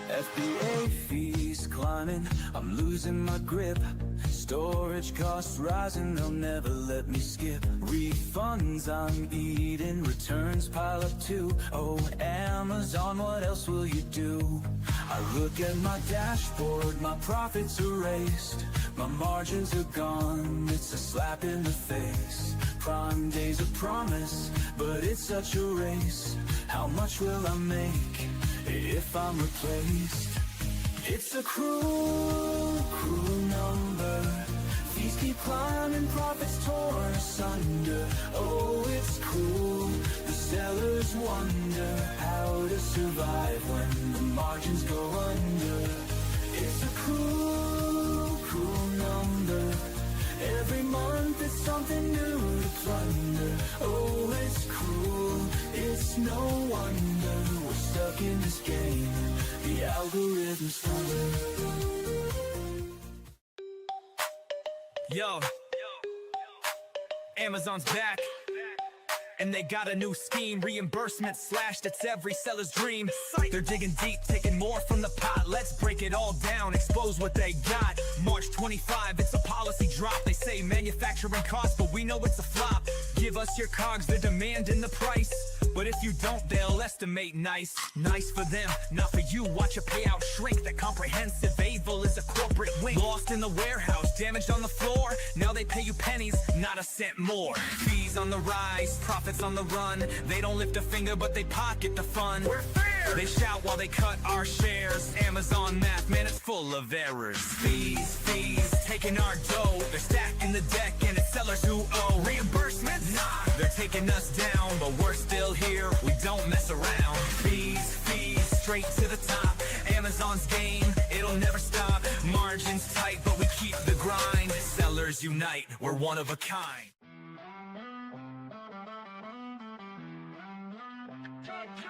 FBA fees climbing, I'm losing my grip. Storage costs rising, they'll never let me skip. Refunds I'm eating, returns pile up too. Oh, Amazon, what else will you do? I look at my dashboard, my profits erased. My margins are gone, it's a slap in the face. Prime Day's a promise, but it's such a race. How much will I make if I'm replaced? It's a cruel, cruel number. Fees keep climbing, profits torn asunder. Oh, it's cruel. The sellers wonder how to survive when the margins go under. It's a cruel, cruel number. Every month it's something new to plunder. Oh, it's cruel. It's no wonder we're stuck in this game. The algorithm's thunder. Yo, Amazon's back, and they got a new scheme. Reimbursement slashed, it's every seller's dream. They're digging deep, taking more from the pot. Let's break it all down, expose what they got. March 25, it's a policy drop. They say manufacturing costs, but we know it's a flop. Give us your cogs, the demand and the price. But if you don't, they'll estimate nice. Nice for them, not for you. Watch a payout shrink. That comprehensive evil is a corporate wing. Lost in the warehouse, damaged on the floor. Now they pay you pennies, not a cent more. Fees on the rise, profits on the run. They don't lift a finger, but they pocket the fun. We're fair! They shout while they cut our shares. Amazon math, man, it's full of errors. Fees, taking our dough. They're stacking the deck, and it's sellers who owe. Reimbursements? Nah, they're taking us down, but we're still here, we don't mess around. Fees, straight to the top. Amazon's game, it'll never stop. Margins tight, but we keep the grind. Sellers unite, we're one of a kind.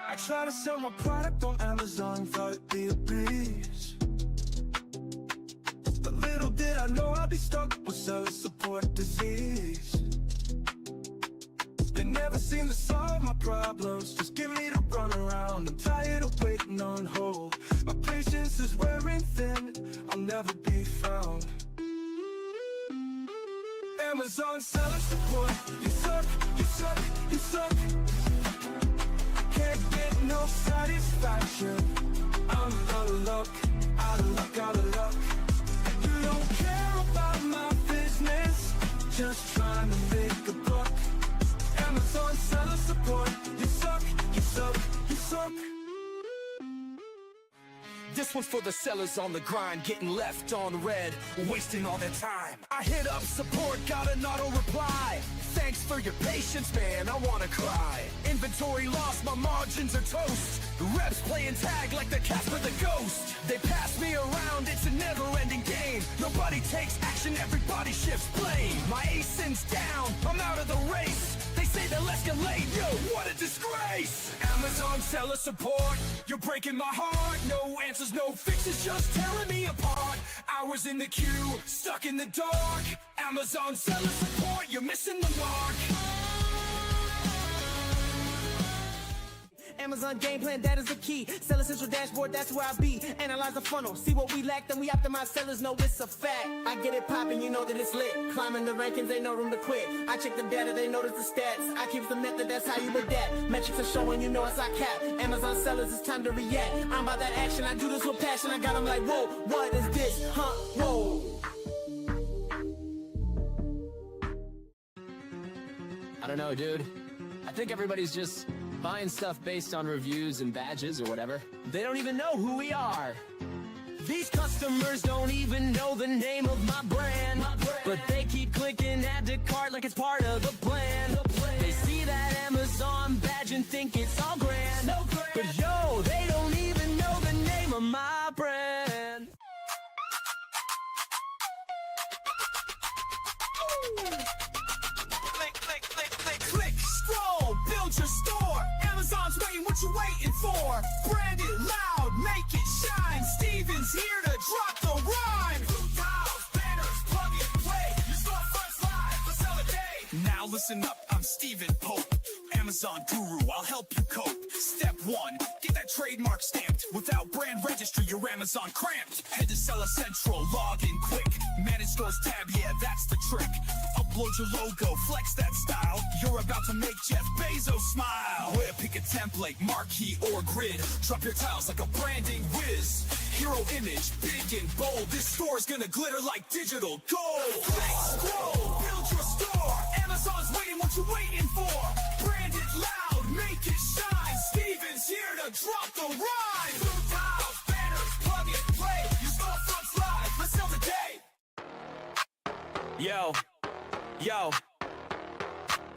I try to sell my product on Amazon, thought it'd be a breeze. But little did I know I'd be stuck with seller support disease. They never seem to solve my problems, just give me the runaround. I'm tired of waiting on hold. My patience is wearing thin, I'll never be found. Amazon seller support, you suck, you suck, you suck. Can't get no satisfaction. I'm out of luck, out of luck, out of luck. You don't care about my business, just trying to make a buck. Amazon seller support, you suck, you suck, you suck. This one's for the sellers on the grind, getting left on red, wasting all their time. I hit up support, got an auto reply. Thanks for your patience, man, I wanna cry. Inventory lost, my margins are toast. The reps playing tag like the Casper the Ghost. They pass me around, it's a never-ending game. Nobody takes action, everybody shifts blame. My ASIN's down, I'm out of the race. They say they'll escalate, yo, what a disgrace. Amazon seller support, you're breaking my heart. No answers, no fixes, just tearing me apart. Hours in the queue, stuck in the dark. Amazon seller support, you're missing the mark. Amazon game plan, that is the key. Seller Central dashboard, that's where I be. Analyze the funnel, see what we lack, then we optimize. Sellers know it's a fact. I get it poppin', you know that it's lit. Climbing the rankings, ain't no room to quit. I check the data, they notice the stats. I keep the method, that's how you adapt. Metrics are showing, you know it's our cap. Amazon sellers, it's time to react. I'm about that action, I do this with passion. I got them like, whoa, what is this? Huh, whoa. I don't know, dude. I think everybody's just buying stuff based on reviews and badges or whatever. They don't even know who we are. These customers don't even know the name of my brand. But they keep clicking add to cart like it's part of the plan. They see that Amazon badge and think it's all grand. But yo, they don't even know the name of my brand. Click, scroll, build your store. Amazon's waiting, what you waiting for? Brand it loud, make it shine. Steven's here to drop the rhyme. Blue tiles, banners, plug and play. Your storefront's live for sell a day. Now listen up, I'm Steven Pope. Amazon guru, I'll help you cope. Step 1, get that trademark stamped. Without brand registry, your Amazon cramped. Head to Seller Central, log in quick. Manage stores tab, yeah, that's the trick. Upload your logo, flex that style. You're about to make Jeff Bezos smile. Where pick a template, marquee or grid. Drop your tiles like a branding whiz. Hero image, big and bold. This store's gonna glitter like digital gold. Scroll, build your store. Amazon's waiting, what you waiting for? Brand it loud, make it shine. Steven's here to drop the rhyme. Blue tiles, banners, plug and play. Your storefront's live, let's sell the day. Yo.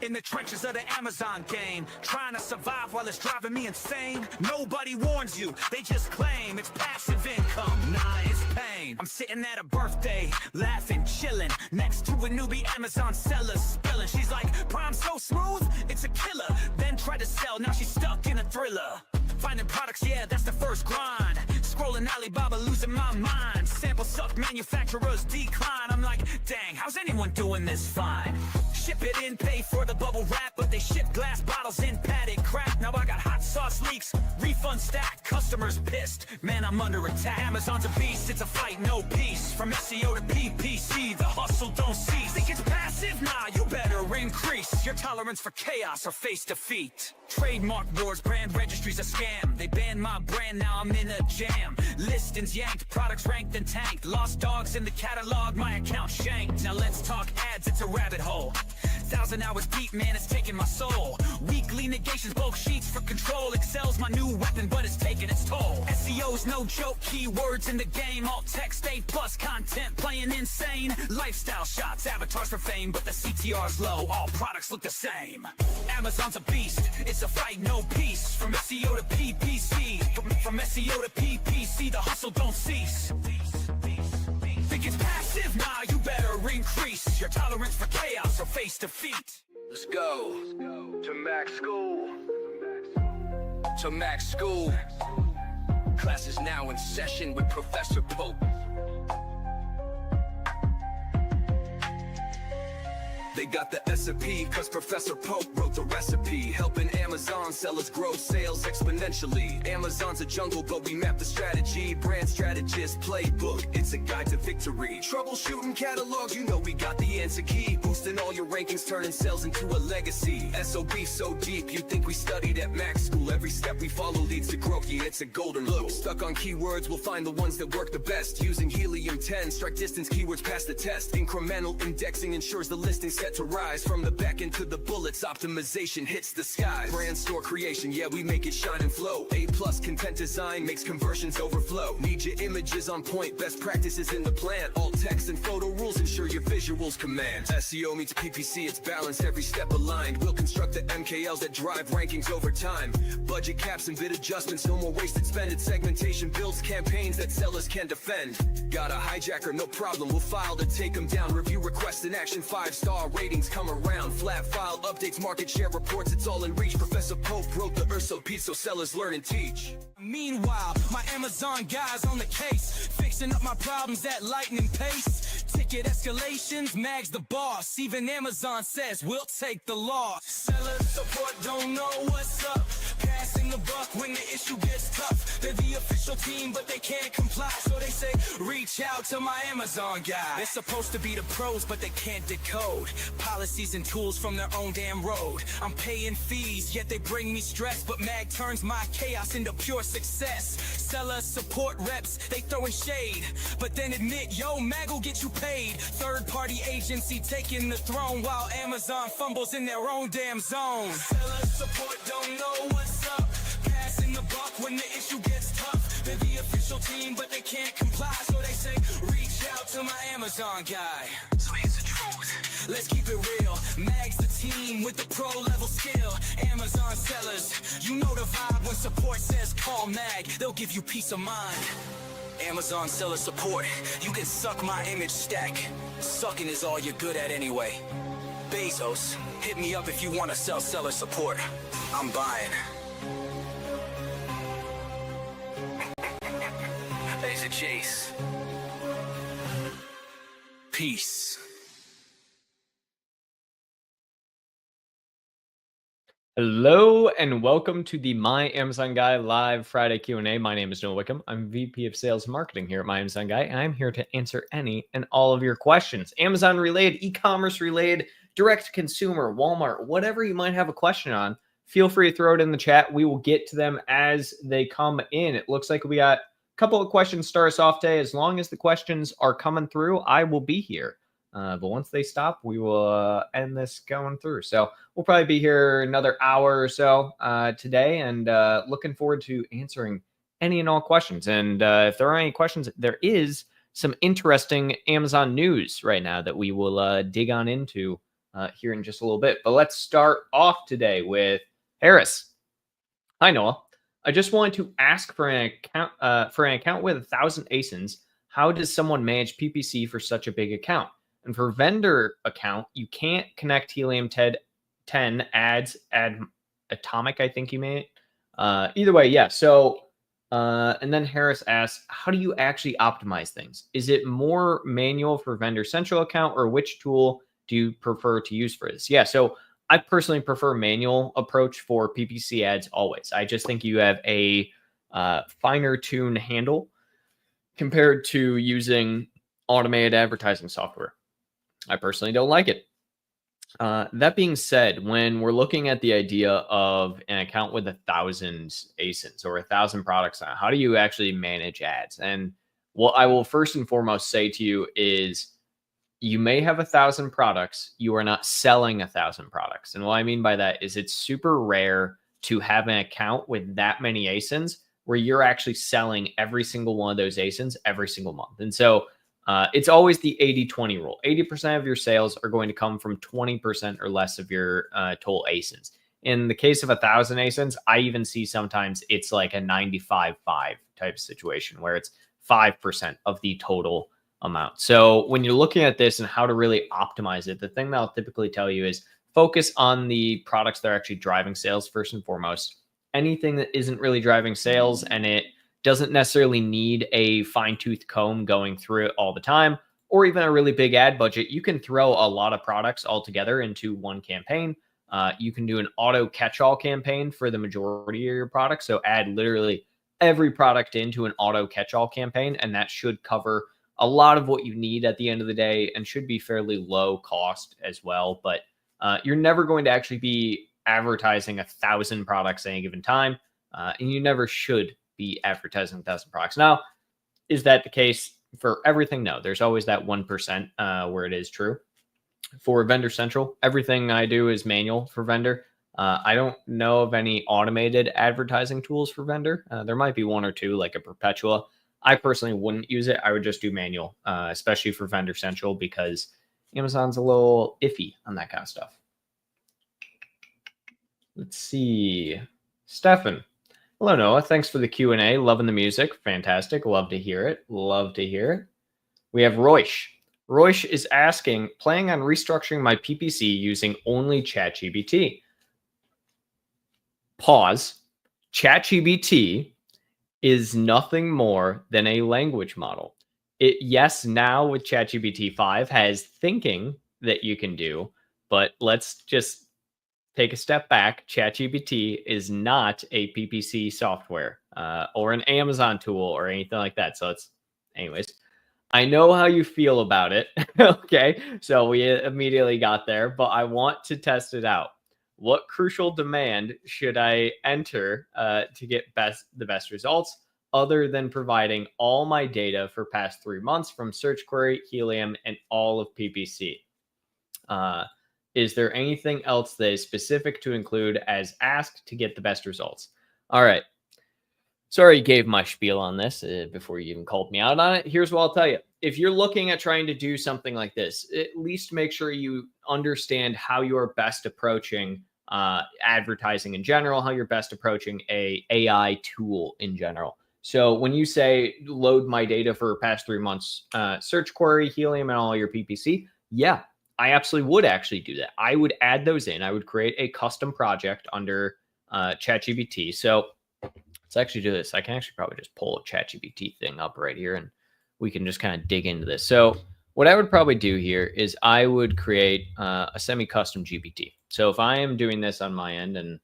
In the trenches of the Amazon game, trying to survive while it's driving me insane. Nobody warns you, they just claim it's passive income. Nah, it's pain. I'm sitting at a birthday, laughing, chilling, next to a newbie Amazon seller spilling. She's like, Prime so smooth, it's a killer. Then tried to sell, now she's stuck in a thriller. Finding products, yeah, that's the first grind. Scrolling Alibaba, losing my mind. Sample suck, manufacturers decline. I'm like, dang, how's anyone doing this fine? Ship it in, pay for the bubble wrap, but they ship glass bottles in padded crap. Now I got hot sauce leaks, refund stacked, customers pissed. Man, I'm under attack. Amazon's a beast, it's a fight, no peace. From SEO to PPC, the hustle don't cease. Think it's passive? Nah, you better increase your tolerance for chaos or face defeat. Trademark wars, brand registry's a scam. They banned my brand, now I'm in a jam. Listings yanked, products ranked and tanked. Lost dogs in the catalog, my account shanked. Now let's talk ads, it's a rabbit hole. 1,000 hours deep, man, it's taking my soul. Weekly negations, bulk sheets for control. Excel's my new weapon, but it's taking its toll. SEO's no joke, keywords in the game. Alt text, A+ content, playing insane. Lifestyle shots, avatars for fame, but the CTR's low. All products look the same. Amazon's a beast, it's a fight, no peace. From SEO to PPC, from SEO to PPC, the hustle don't cease. Think it's passive? Nah, you better increase your tolerance for chaos or face defeat. Let's go to Mac School. To Mac School. Class is now in session with Professor Pope. They got the SAP, cause Professor Pope wrote the recipe, helping Amazon sellers grow sales exponentially. Amazon's a jungle, but we map the strategy. Brand Strategist, Playbook, it's a guide to victory. Troubleshooting catalog, you know we got the answer key. Boosting all your rankings, turning sales into a legacy. SOB so deep, you think we studied at Mac School. Every step we follow leads to growth, yeah, it's a golden rule. Stuck on keywords, we'll find the ones that work the best. Using Helium-10, strike distance keywords pass the test. Incremental indexing ensures the listing set to rise. From the back end to the bullets, optimization hits the skies. Brand store creation, yeah, we make it shine and flow. A+ content design makes conversions overflow. Need your images on point, best practices in the plan. Alt text and photo rules ensure your visuals command. SEO meets PPC, it's balanced, every step aligned. We'll construct the MKLs that drive rankings over time. Budget caps and bid adjustments, no more wasted spending. Segmentation builds campaigns that sellers can defend. Got a hijacker, no problem, we'll file to take them down. Review requests in action, 5-star ratings come around. Flat file updates, market share reports, it's all in reach. Professor Pope wrote the SOP so sellers learn and teach. Meanwhile, my Amazon guys on the case, fixing up my problems at lightning pace. Ticket escalations, Mag's the boss. Even Amazon says we'll take the loss. Seller support don't know what's up. Passing the buck when the issue gets tough. They're the official team, but they can't comply. So they say, reach out to my Amazon guy. They're supposed to be the pros, but they can't decode policies and tools from their own damn road. I'm paying fees, yet they bring me stress. But Mag turns my chaos into pure success. Seller support reps, they throwing shade, but then admit, yo, Mag will get you paid. Third-party agency taking the throne while Amazon fumbles in their own damn zone. Seller support don't know what's up. Passing the buck when the issue gets tough. They're the official team, but they can't comply. So they say, reach out to my Amazon guy. So here's the truth, let's keep it real. Mag's the team with the pro-level skill. Amazon sellers, you know the vibe when support says call Mag. They'll give you peace of mind. Amazon seller support, you can suck my image stack. Sucking is all you're good at anyway. Bezos, hit me up if you want to sell seller support. I'm buying. There's a chase. Peace. Hello and welcome to the My Amazon Guy live Friday Q&A. My name is Noah Wickham. I'm VP of Sales and Marketing here at My Amazon Guy, and I'm here to answer any and all of your questions. Amazon related, e-commerce related, direct to consumer, Walmart, whatever you might have a question on, feel free to throw it in the chat. We will get to them as they come in. It looks like we got a couple of questions to start us off today. As long as the questions are coming through, I will be here. But once they stop, we will end this going through. So we'll probably be here another hour or so today, and looking forward to answering any and all questions. And if there are any questions, there is some interesting Amazon news right now that we will dig on into here in just a little bit. But let's start off today with Harris. Hi, Noah. I just wanted to ask for an account with 1,000 ASINs. How does someone manage PPC for such a big account? And for vendor account, you can't connect Helium 10 ads, add Atomic, I think you made. Either way, yeah. So, and then Harris asks, how do you actually optimize things? Is it more manual for Vendor Central account, or which tool do you prefer to use for this? Yeah, so I personally prefer manual approach for PPC ads always. I just think you have a finer tune handle compared to using automated advertising software. I personally don't like it. That being said, when we're looking at the idea of an account with 1,000 ASINs or 1,000 products on it, how do you actually manage ads? And what I will first and foremost say to you is you may have 1,000 products. You are not selling 1,000 products. And what I mean by that is it's super rare to have an account with that many ASINs where you're actually selling every single one of those ASINs every single month. And so it's always the 80-20 rule. 80% of your sales are going to come from 20% or less of your total ASINs. In the case of 1,000 ASINs, I even see sometimes it's like a 95-5 type situation where it's 5% of the total amount. So when you're looking at this and how to really optimize it, the thing that I'll typically tell you is focus on the products that are actually driving sales first and foremost. Anything that isn't really driving sales and it doesn't necessarily need a fine-tooth comb going through it all the time, or even a really big ad budget, you can throw a lot of products all together into one campaign. You can do an auto catch-all campaign for the majority of your products. So add literally every product into an auto catch-all campaign, and that should cover a lot of what you need at the end of the day and should be fairly low cost as well. But you're never going to actually be advertising 1,000 products at any given time, and you never should be advertising 1,000 products. Now, is that the case for everything? No, there's always that 1% where it is true. For Vendor Central, everything I do is manual for vendor. I don't know of any automated advertising tools for vendor. There might be one or two, like a Perpetua. I personally wouldn't use it. I would just do manual, especially for Vendor Central, because Amazon's a little iffy on that kind of stuff. Let's see. Stefan. Hello, Noah. Thanks for the Q&A. Loving the music. Fantastic. Love to hear it. Love to hear it. We have Roysh. Roysh is asking, planning on restructuring my PPC using only ChatGPT. Pause. ChatGPT is nothing more than a language model. It, yes, now with ChatGPT 5 has thinking that you can do, but let's just take a step back. ChatGPT is not a PPC software or an Amazon tool or anything like that. So it's, anyways, I know how you feel about it. Okay, so we immediately got there, but I want to test it out. What crucial demand should I enter to get the best results, other than providing all my data for past 3 months from Search Query, Helium, and all of PPC? Is there anything else that is specific to include as asked to get the best results? All right. Sorry you gave my spiel on this before you even called me out on it. Here's what I'll tell you. If you're looking at trying to do something like this, at least make sure you understand how you're best approaching advertising in general, how you're best approaching a AI tool in general. So when you say load my data for past 3 months, Search Query, Helium, and all your PPC, yeah, I absolutely would actually do that. I would add those in. I would create a custom project under ChatGPT. So let's actually do this. I can actually probably just pull a ChatGPT thing up right here and we can just kind of dig into this. So what I would probably do here is I would create a semi-custom GPT. So if I am doing this on my end, and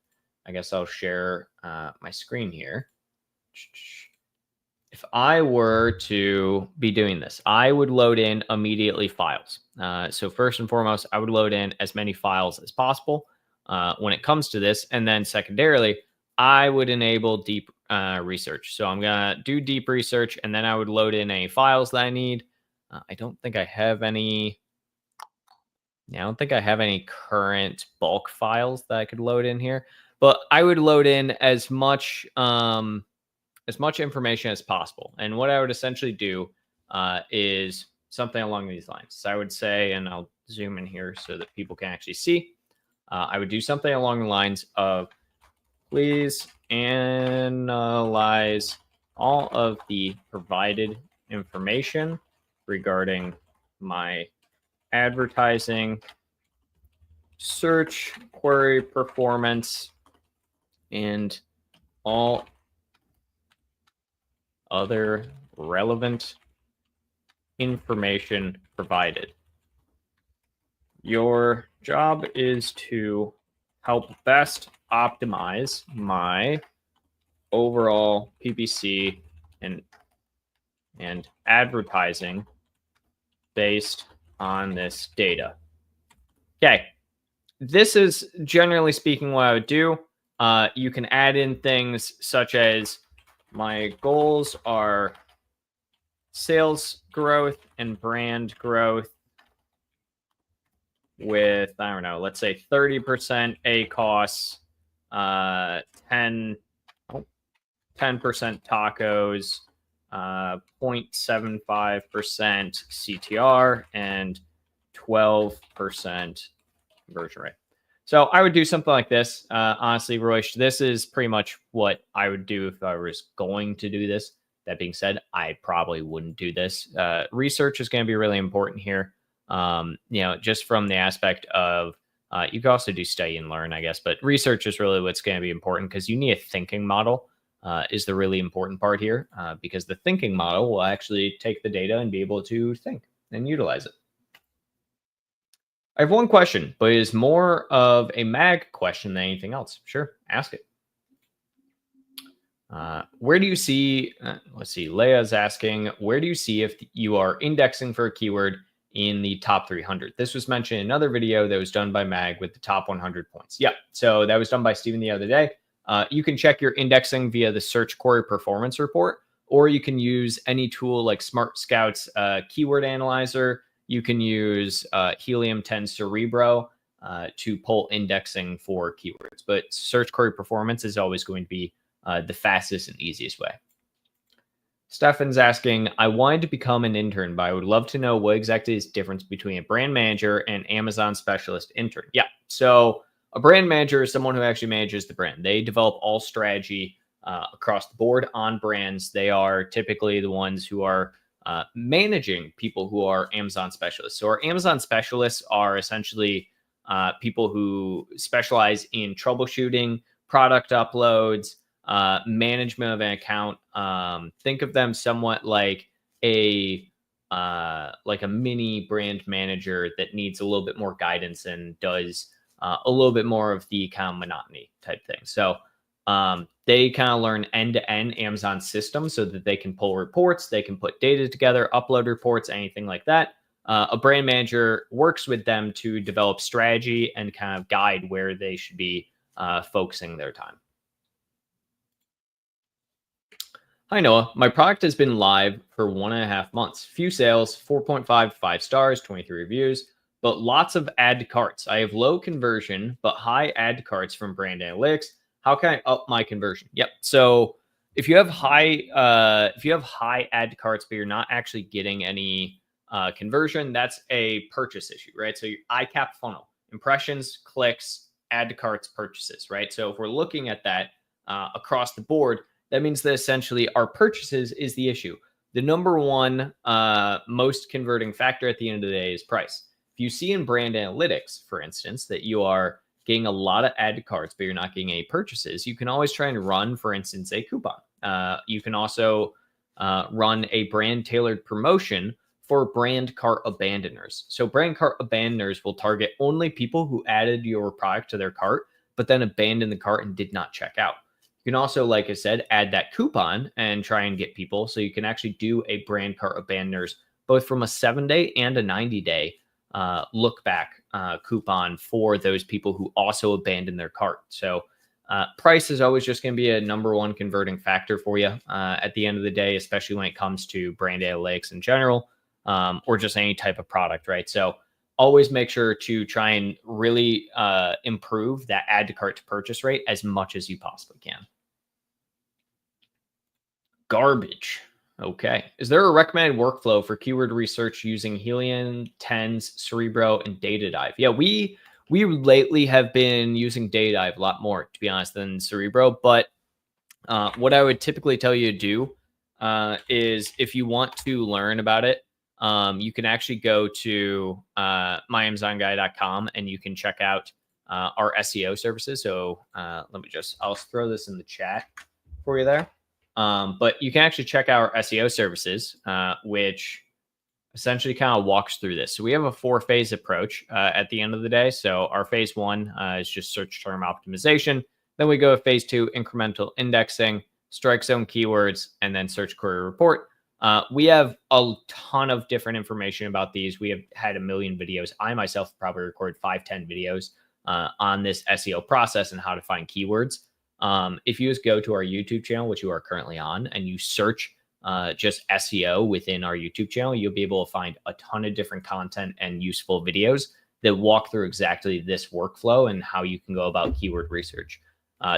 I guess I'll share my screen here. If I were to be doing this, I would load in immediately files. So first and foremost, I would load in as many files as possible when it comes to this. And then secondarily, I would enable deep research. So I'm going to do deep research, and then I would load in any files that I need. I don't think I have any. Yeah, I don't think I have any current bulk files that I could load in here, but I would load in as much information as possible. And what I would essentially do is something along these lines. So I would say, and I'll zoom in here so that people can actually see, I would do something along the lines of, please analyze all of the provided information regarding my advertising, search query performance, and all other relevant information provided. Your job is to help best optimize my overall PPC and advertising based on this data. Okay, this is generally speaking what I would do. You can add in things such as, my goals are sales growth and brand growth with, I don't know, let's say 30% ACOS, 10% tacos, 0.75% CTR, and 12% conversion rate. So I would do something like this. Honestly, Royce, this is pretty much what I would do if I was going to do this. That being said, I probably wouldn't do this. Research is going to be really important here. Just from the aspect of, you can also do study and learn, I guess, but research is really what's going to be important, because you need a thinking model is the really important part here, because the thinking model will actually take the data and be able to think and utilize it. I have one question, but it is more of a mag question than anything else. Sure, ask it. Where do you see, let's see, Leia's asking, where do you see if you are indexing for a keyword in the top 300? This was mentioned in another video that was done by Mag with the top 100 points. Yeah, so that was done by Steven the other day. You can check your indexing via the search query performance report, or you can use any tool like Smart Scout's keyword analyzer. You can use Helium 10 Cerebro to pull indexing for keywords. But search query performance is always going to be the fastest and easiest way. Stefan's asking, I wanted to become an intern, but I would love to know what exactly is the difference between a brand manager and Amazon specialist intern. Yeah, so a brand manager is someone who actually manages the brand. They develop all strategy across the board on brands. They are typically the ones who are managing people who are Amazon specialists. So our Amazon specialists are essentially people who specialize in troubleshooting, product uploads, management of an account. Think of them somewhat like a mini brand manager that needs a little bit more guidance and does a little bit more of the kind of monotony type thing. So they kind of learn end-to-end Amazon systems so that they can pull reports, they can put data together, upload reports, anything like that. A brand manager works with them to develop strategy and kind of guide where they should be focusing their time. Hi, Noah. My product has been live for 1.5 months. Few sales, 4.5, 5 stars, 23 reviews, but lots of add to carts. I have low conversion, but high add to carts from brand analytics. How can I up my conversion? Yep. So if you have high add to carts, but you're not actually getting any conversion, that's a purchase issue, right? So your ICAP funnel, impressions, clicks, add to carts, purchases, right? So if we're looking at that across the board, that means that essentially our purchases is the issue. The number one most converting factor at the end of the day is price. If you see in brand analytics, for instance, that you are getting a lot of add to carts, but you're not getting any purchases, you can always try and run, for instance, a coupon. You can also run a brand tailored promotion for brand cart abandoners. So brand cart abandoners will target only people who added your product to their cart, but then abandoned the cart and did not check out. You can also, like I said, add that coupon and try and get people. So you can actually do a brand cart abandoners, both from a 7-day and a 90-day look back coupon for those people who also abandon their cart. So price is always just going to be a number one converting factor for you at the end of the day, especially when it comes to brand analytics in general, or just any type of product, right? So always make sure to try and really improve that add to cart to purchase rate as much as you possibly can. Garbage. Okay. Is there a recommended workflow for keyword research using Helium, Tens, Cerebro, and Data Dive? Yeah, we lately have been using Data Dive a lot more, to be honest, than Cerebro. But what I would typically tell you to do is if you want to learn about it, you can actually go to myamazonguy.com and you can check out our SEO services. So I'll throw this in the chat for you there. But you can actually check out our SEO services, which essentially kind of walks through this. So we have a 4-phase approach at the end of the day. So our phase 1 is just search term optimization. Then we go to phase 2, incremental indexing, strike zone keywords, and then search query report. We have a ton of different information about these. We have had a million videos. I myself probably recorded 5-10 videos on this SEO process and how to find keywords. If you just go to our YouTube channel, which you are currently on, and you search just SEO within our YouTube channel, you'll be able to find a ton of different content and useful videos that walk through exactly this workflow and how you can go about keyword research.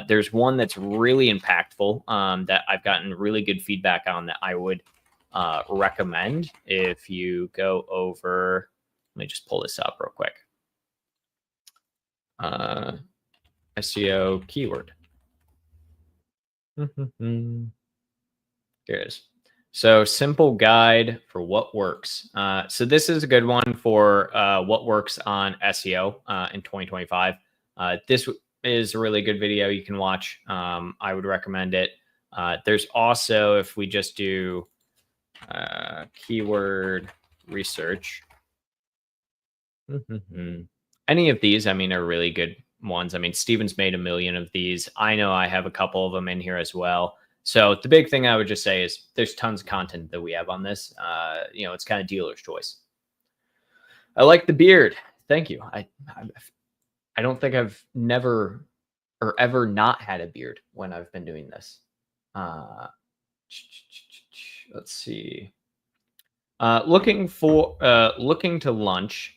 There's one that's really impactful that I've gotten really good feedback on that I would recommend. If you go over, let me just pull this up real quick. SEO keyword. Here it is. So simple guide for what works. So this is a good one for what works on SEO in 2025. This is a really good video you can watch. I would recommend it. There's also, if we just do keyword research, any of these, I mean, are really good ones. I mean, Steven's made a million of these. I know I have a couple of them in here as well. So the big thing I would just say is there's tons of content that we have on this. It's kind of dealer's choice. I like the beard. Thank you. I don't think I've never or ever not had a beard when I've been doing this. Let's see. Looking to launch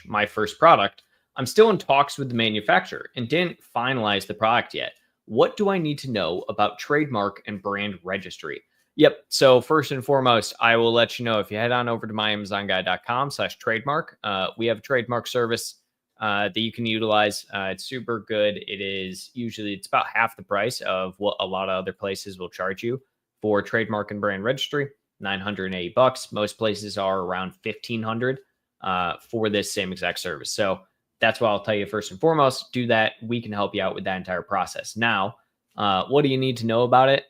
my first product. I'm still in talks with the manufacturer and didn't finalize the product yet. What do I need to know about trademark and brand registry? Yep. So first and foremost, I will let you know if you head on over to myamazonguy.com/trademark. We have a trademark service that you can utilize. It's super good. It's about half the price of what a lot of other places will charge you for trademark and brand registry. $980. Most places are around $1,500 for this same exact service. So that's why I'll tell you first and foremost, do that. We can help you out with that entire process. Now, what do you need to know about it?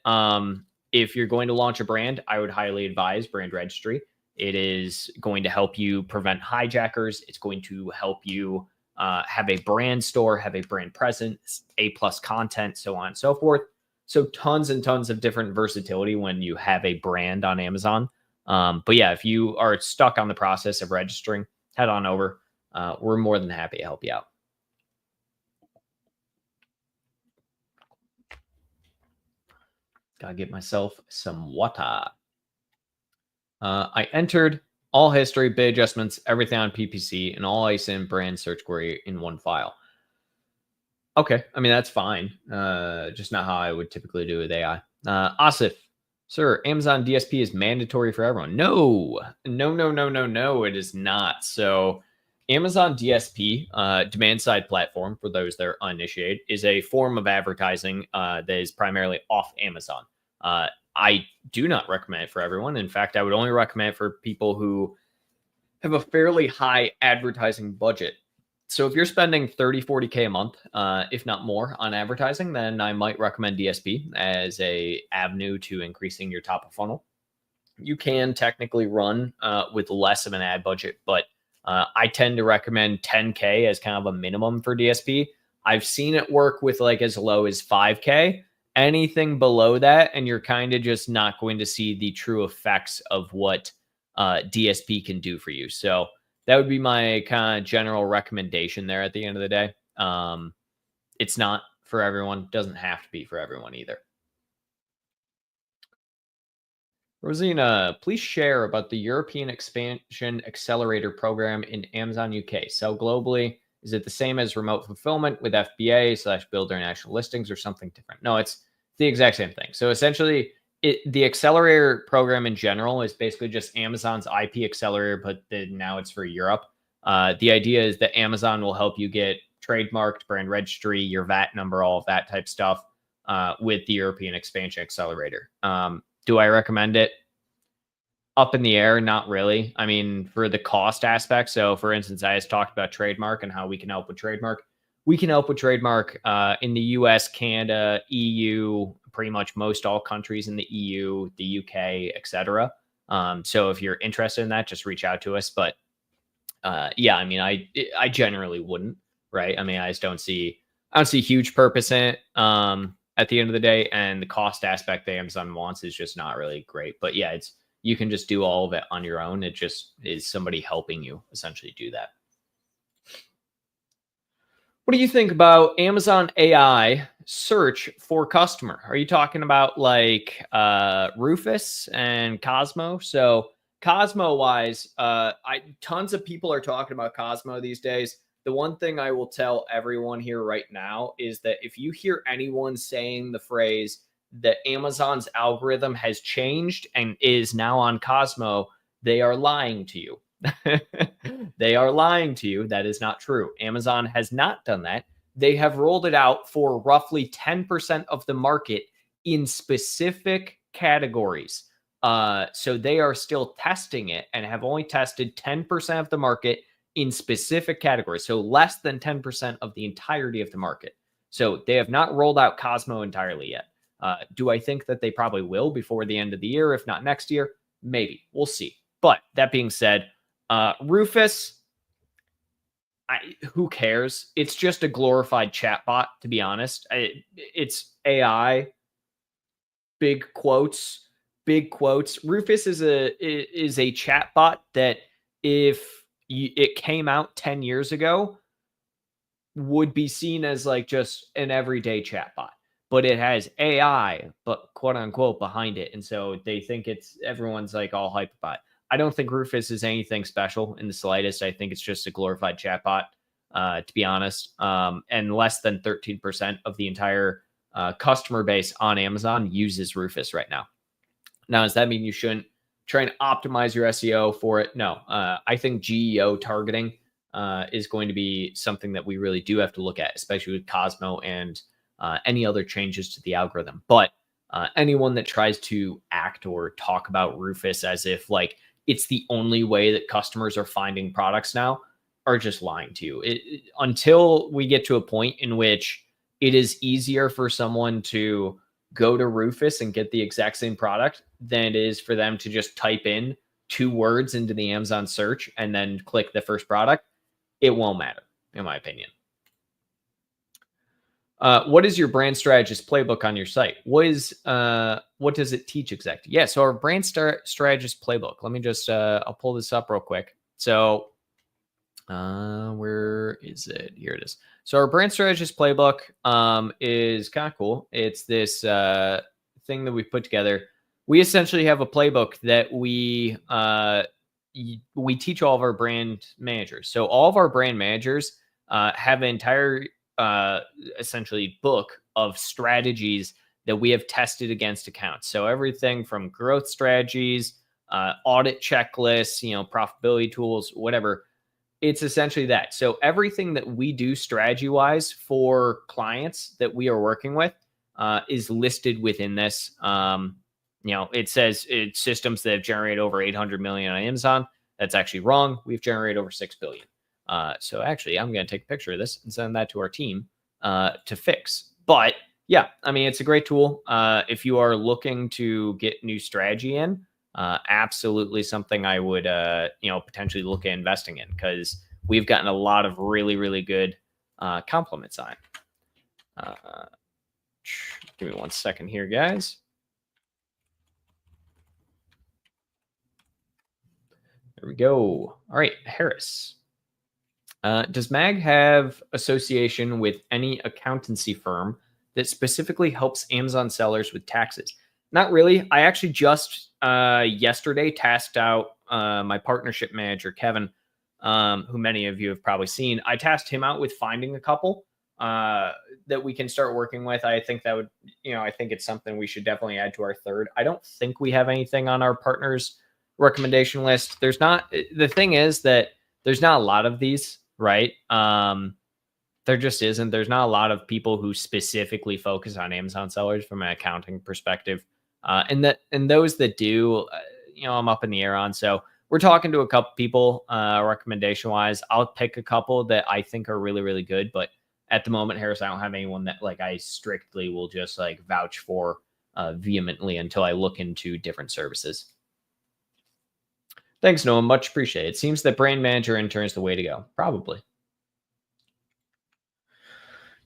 If you're going to launch a brand, I would highly advise brand registry. It is going to help you prevent hijackers. It's going to help you have a brand store, have a brand presence, A+ content, so on and so forth. So tons and tons of different versatility when you have a brand on Amazon. But yeah, if you are stuck on the process of registering, head on over. We're more than happy to help you out. Gotta get myself some water. I entered all history, bid adjustments, everything on PPC, and all ASIN brand search query in one file. Okay, I mean, that's fine. Just not how I would typically do with AI. Asif, sir, Amazon DSP is mandatory for everyone. No, it is not. So Amazon DSP, demand side platform, for those that are uninitiated, is a form of advertising that is primarily off Amazon. I do not recommend it for everyone. In fact, I would only recommend it for people who have a fairly high advertising budget. So if you're spending 30, 40K a month, if not more on advertising, then I might recommend DSP as a avenue to increasing your top of funnel. You can technically run with less of an ad budget, but I tend to recommend 10K as kind of a minimum for DSP. I've seen it work with like as low as 5K. Anything below that, and you're kind of just not going to see the true effects of what DSP can do for you. So that would be my kind of general recommendation there at the end of the day. It's not for everyone. Doesn't have to be for everyone either. Rosina, please share about the European Expansion Accelerator Program in Amazon UK. Sell globally. Is it the same as remote fulfillment with FBA/build international listings or something different? No, it's the exact same thing. So essentially, the accelerator program in general is basically just Amazon's IP accelerator, but now it's for Europe. The idea is that Amazon will help you get trademarked, brand registry, your VAT number, all of that type stuff with the European Expansion Accelerator. Do I recommend it? Up in the air, not really. I mean, for the cost aspect. So for instance, I just talked about Trademark and how we can help with Trademark. We can help with Trademark in the US, Canada, EU, pretty much most all countries in the EU, the UK, etc. So if you're interested in that, just reach out to us. But yeah, I mean, I generally wouldn't, right? I mean, I don't see huge purpose in it at the end of the day, and the cost aspect that Amazon wants is just not really great. But yeah, you can just do all of it on your own. It just is somebody helping you essentially do that. What do you think about Amazon AI search for customer? Are you talking about like Rufus and Cosmo? So Cosmo wise, tons of people are talking about Cosmo these days. The one thing I will tell everyone here right now is that if you hear anyone saying the phrase that Amazon's algorithm has changed and is now on Cosmo, they are lying to you. They are lying to you. That is not true. Amazon has not done that. They have rolled it out for roughly 10% of the market in specific categories. So they are still testing it and have only tested 10% of the market in specific categories. So less than 10% of the entirety of the market. So they have not rolled out Cosmo entirely yet. Do I think that they probably will before the end of the year? If not next year, maybe. We'll see. But that being said, Rufus, who cares? It's just a glorified chatbot, to be honest. It's AI, big quotes. Rufus is a chatbot that if it came out 10 years ago, would be seen as like just an everyday chatbot. But it has AI, but quote unquote, behind it. And so they think everyone's like all hyped about it. I don't think Rufus is anything special in the slightest. I think it's just a glorified chatbot, to be honest. And less than 13% of the entire customer base on Amazon uses Rufus right now. Now, does that mean you shouldn't try and optimize your SEO for it? No. I think GEO targeting is going to be something that we really do have to look at, especially with Cosmo and any other changes to the algorithm. But anyone that tries to act or talk about Rufus as if like it's the only way that customers are finding products now are just lying to you. Until we get to a point in which it is easier for someone to go to Rufus and get the exact same product than it is for them to just type in 2 words into the Amazon search and then click the first product, it won't matter, in my opinion. What is your brand strategist playbook on your site? What does it teach exactly? Yeah, so our brand strategist playbook. Let me just I'll pull this up real quick. So where is it? Here it is. So our brand strategist playbook is kind of cool. It's this thing that we put together. We essentially have a playbook that we teach all of our brand managers. So all of our brand managers have an entire essentially book of strategies that we have tested against accounts. So everything from growth strategies, audit checklists, profitability tools, whatever. It's essentially that. So everything that we do strategy wise for clients that we are working with is listed within this. It says it's systems that have generated over 800 million on Amazon. That's actually wrong. We've generated over 6 billion. So actually, I'm going to take a picture of this and send that to our team to fix. But yeah, I mean, it's a great tool. If you are looking to get new strategy in, absolutely something I would, potentially look at investing in, because we've gotten a lot of really, really good compliments on it. Give me 1 second here, guys. There we go. All right, Harris. Does MAG have association with any accountancy firm that specifically helps Amazon sellers with taxes? Not really. I actually just yesterday tasked out my partnership manager, Kevin, who many of you have probably seen. I tasked him out with finding a couple that we can start working with. I think that would, I think it's something we should definitely add to our third. I don't think we have anything on our partners recommendation list. There's not. The thing is that there's not a lot of these, right? There just isn't. There's not a lot of people who specifically focus on Amazon sellers from an accounting perspective. And those that do, I'm up in the air on. So we're talking to a couple people, recommendation wise. I'll pick a couple that I think are really, really good. But at the moment, Harris, I don't have anyone that like I strictly will just like vouch for vehemently until I look into different services. Thanks, Noah. Much appreciated. It seems that brand manager intern is the way to go. Probably.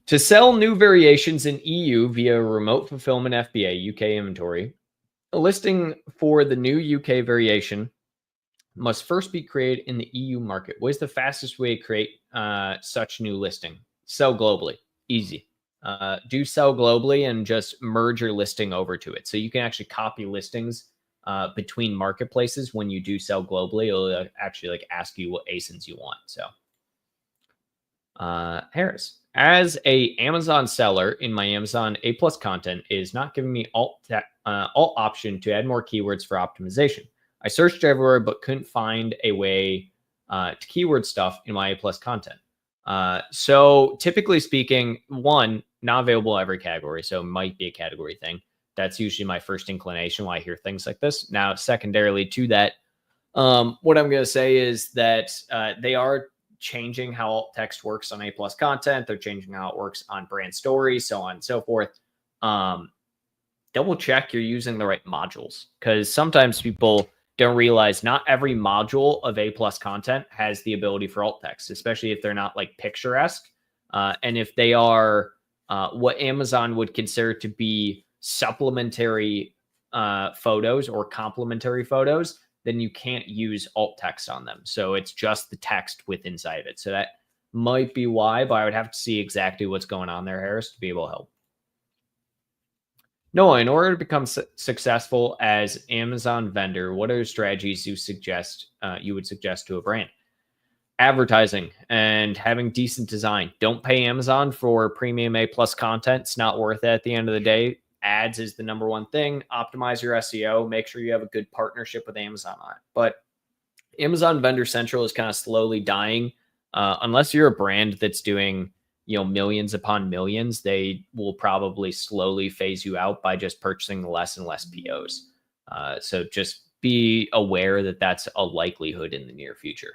To sell new variations in EU via remote fulfillment FBA UK inventory, a listing for the new UK variation must first be created in the EU market. What is the fastest way to create such new listing? Sell globally. Easy. Do sell globally and just merge your listing over to it. So you can actually copy listings between marketplaces. When you do sell globally, it'll actually like ask you what ASINs you want. So Harris, as a Amazon seller in my Amazon A+ content, is not giving me alt option to add more keywords for optimization. I searched everywhere but couldn't find a way to keyword stuff in my A+ content. So typically speaking, one, not available every category, so it might be a category thing. That's usually my first inclination when I hear things like this. Now, secondarily to that, what I'm going to say is that they are changing how alt text works on A+ content. They're changing how it works on brand stories, so on and so forth. Double check you're using the right modules, because sometimes people don't realize not every module of A+ content has the ability for alt text, especially if they're not like picturesque. And if they are what Amazon would consider to be supplementary photos or complementary photos, then you can't use alt text on them. So it's just the text with inside of it. So that might be why, but I would have to see exactly what's going on there, Harris, to be able to help. Noah, in order to become successful as Amazon vendor, what are strategies you would suggest to a brand? Advertising and having decent design. Don't pay Amazon for premium A+ content. It's not worth it at the end of the day. Ads is the number one thing. Optimize your SEO. Make sure you have a good partnership with Amazon on it. But Amazon Vendor Central is kind of slowly dying. Unless you're a brand that's doing, millions upon millions, they will probably slowly phase you out by just purchasing less and less POs. So just be aware that that's a likelihood in the near future.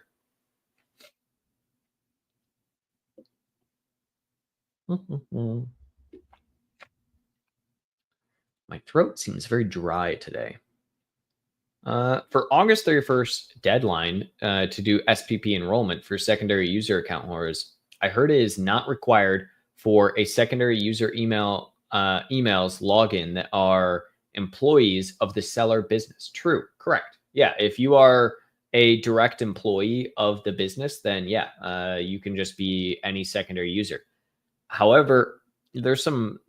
My throat seems very dry today. For August 31st deadline to do SPP enrollment for secondary user account holders, I heard it is not required for a secondary user emails login that are employees of the seller business. True, correct. Yeah, if you are a direct employee of the business, then yeah, you can just be any secondary user. However, there's some,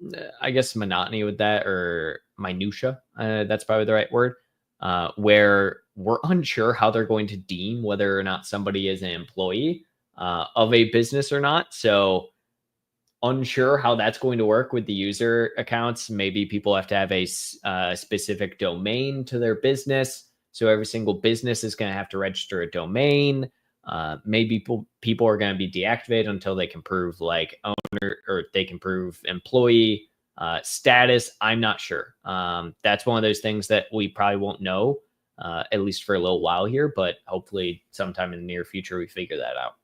I guess, monotony with that, or minutia. That's probably the right word, where we're unsure how they're going to deem whether or not somebody is an employee of a business or not. So unsure how that's going to work with the user accounts. Maybe people have to have a specific domain to their business. So every single business is going to have to register a domain. Maybe people are going to be deactivated until they can prove like owner, or they can prove employee status. I'm not sure. That's one of those things that we probably won't know, at least for a little while here, but hopefully sometime in the near future, we figure that out.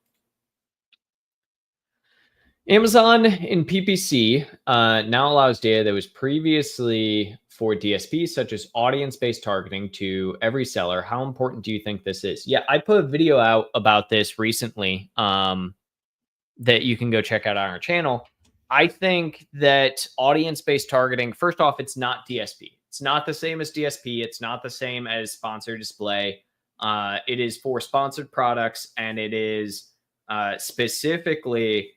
Amazon in PPC now allows data that was previously for DSP, such as audience-based targeting, to every seller. How important do you think this is? Yeah, I put a video out about this recently that you can go check out on our channel. I think that audience-based targeting, first off, it's not DSP. It's not the same as DSP. It's not the same as sponsored display. It is for sponsored products, and it is specifically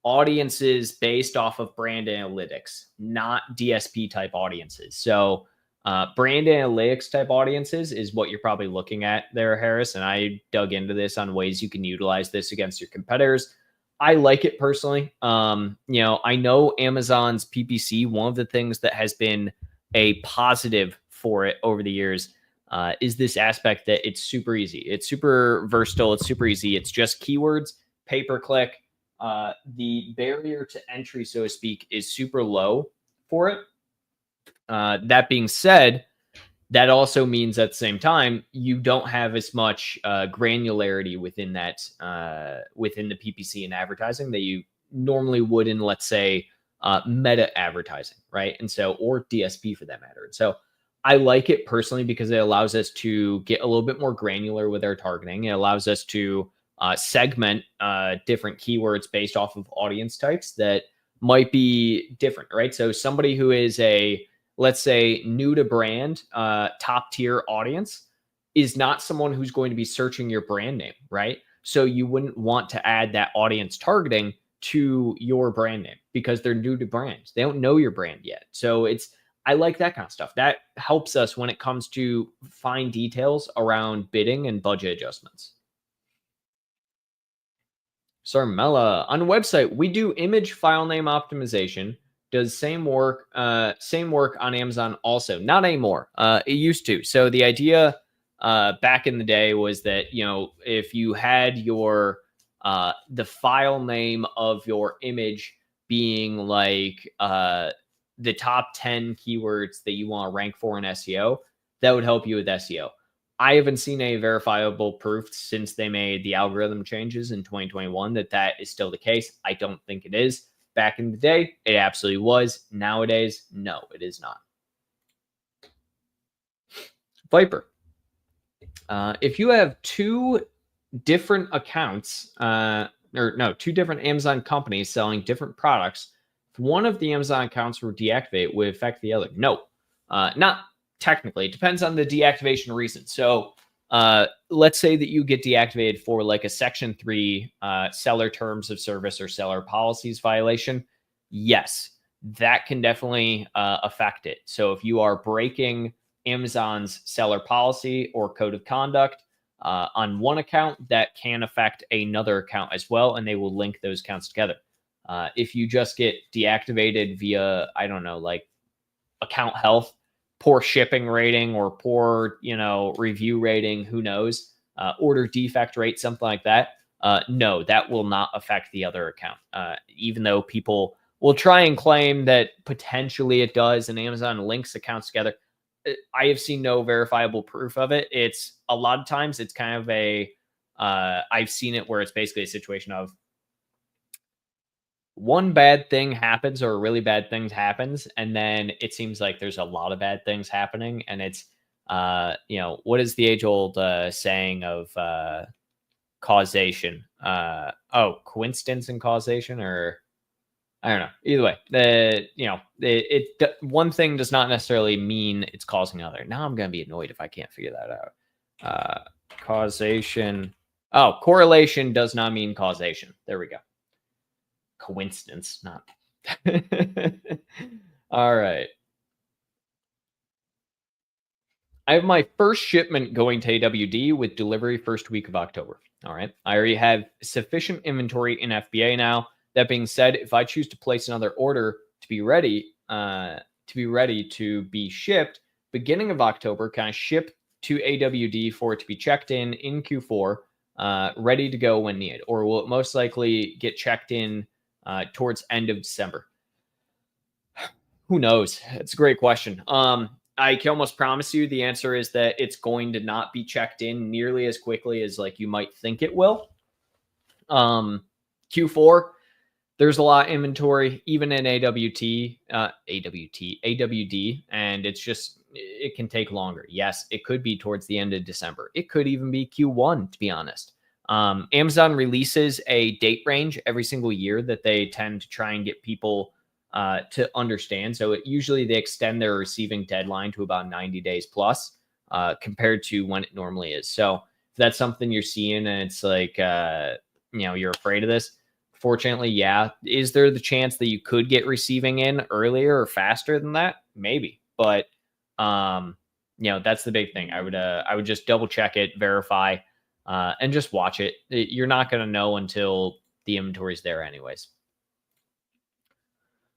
audiences based off of brand analytics, not DSP type audiences. So brand analytics type audiences is what you're probably looking at there, Harris. And I dug into this on ways you can utilize this against your competitors. I like it personally. I know Amazon's PPC, one of the things that has been a positive for it over the years is this aspect that it's super easy. It's super versatile. It's super easy. It's just keywords, pay-per-click. The barrier to entry, so to speak, is super low for it. That being said, that also means at the same time, you don't have as much granularity within that, within the PPC and advertising that you normally would in, let's say, meta advertising, right? And so, or DSP for that matter. And so I like it personally because it allows us to get a little bit more granular with our targeting. It allows us to segment different keywords based off of audience types that might be different, right? So somebody who is a, let's say, new to brand, top tier audience is not someone who's going to be searching your brand name, right? So you wouldn't want to add that audience targeting to your brand name because they're new to brands. They don't know your brand yet. So I like that kind of stuff. That helps us when it comes to fine details around bidding and budget adjustments. Sarmella, on the website, we do image file name optimization. Does same work on Amazon also? Not anymore. It used to. So the idea back in the day was that, if you had your the file name of your image being like the top 10 keywords that you want to rank for in SEO, that would help you with SEO. I haven't seen any verifiable proof since they made the algorithm changes in 2021 that is still the case. I don't think it is. Back in the day, it absolutely was. Nowadays, no, it is not. Viper. If you have two different accounts, two different Amazon companies selling different products, if one of the Amazon accounts were deactivated, would it affect the other? No, not technically. It depends on the deactivation reason. So let's say that you get deactivated for like a Section 3 seller terms of service or seller policies violation. Yes, that can definitely affect it. So if you are breaking Amazon's seller policy or code of conduct on one account, that can affect another account as well, and they will link those accounts together. If you just get deactivated via, I don't know, like account health, poor shipping rating or poor, review rating, who knows, order defect rate, something like that. No, that will not affect the other account. Even though people will try and claim that potentially it does and Amazon links accounts together. I have seen no verifiable proof of it. It's a lot of times it's kind of I've seen it where it's basically a situation of one bad thing happens or a really bad thing happens, and then it seems like there's a lot of bad things happening, and it's what is the age-old saying of causation? Coincidence and causation, or I don't know. Either way, one thing does not necessarily mean it's causing another. Now I'm going to be annoyed if I can't figure that out. Causation. Correlation does not mean causation. There we go. Coincidence, not. All right. I have my first shipment going to AWD with delivery first week of October. All right. I already have sufficient inventory in FBA now. That being said, if I choose to place another order to be ready to be shipped beginning of October, can I ship to AWD for it to be checked in Q4, ready to go when needed? Or will it most likely get checked in towards end of December? Who knows? It's a great question. I can almost promise you the answer is that it's going to not be checked in nearly as quickly as like you might think it will. Q4, there's a lot of inventory, even in AWD, and it can take longer. Yes, it could be towards the end of December. It could even be Q1, to be honest. Amazon releases a date range every single year that they tend to try and get people to understand. So usually they extend their receiving deadline to about 90 days plus compared to when it normally is. So if that's something you're seeing and it's like, you're afraid of this, fortunately, yeah. Is there the chance that you could get receiving in earlier or faster than that? Maybe. But, that's the big thing. I would just double check it, verify, and just watch it. You're not going to know until the inventory's there anyways.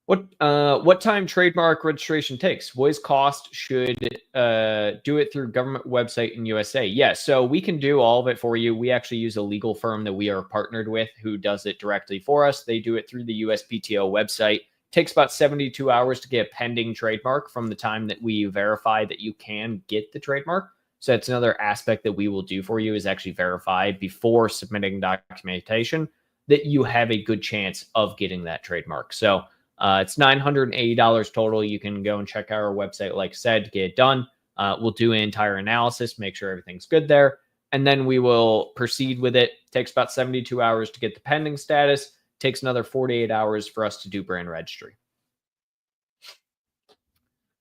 What time trademark registration takes? What is cost? Should do it through government website in USA? Yeah, so we can do all of it for you. We actually use a legal firm that we are partnered with who does it directly for us. They do it through the USPTO website. Takes about 72 hours to get a pending trademark from the time that we verify that you can get the trademark. So that's another aspect that we will do for you, is actually verify before submitting documentation that you have a good chance of getting that trademark. So it's $980 total. You can go and check out our website, like I said, to get it done. We'll do an entire analysis, make sure everything's good there, and then we will proceed with it. Takes about 72 hours to get the pending status. Takes another 48 hours for us to do brand registry.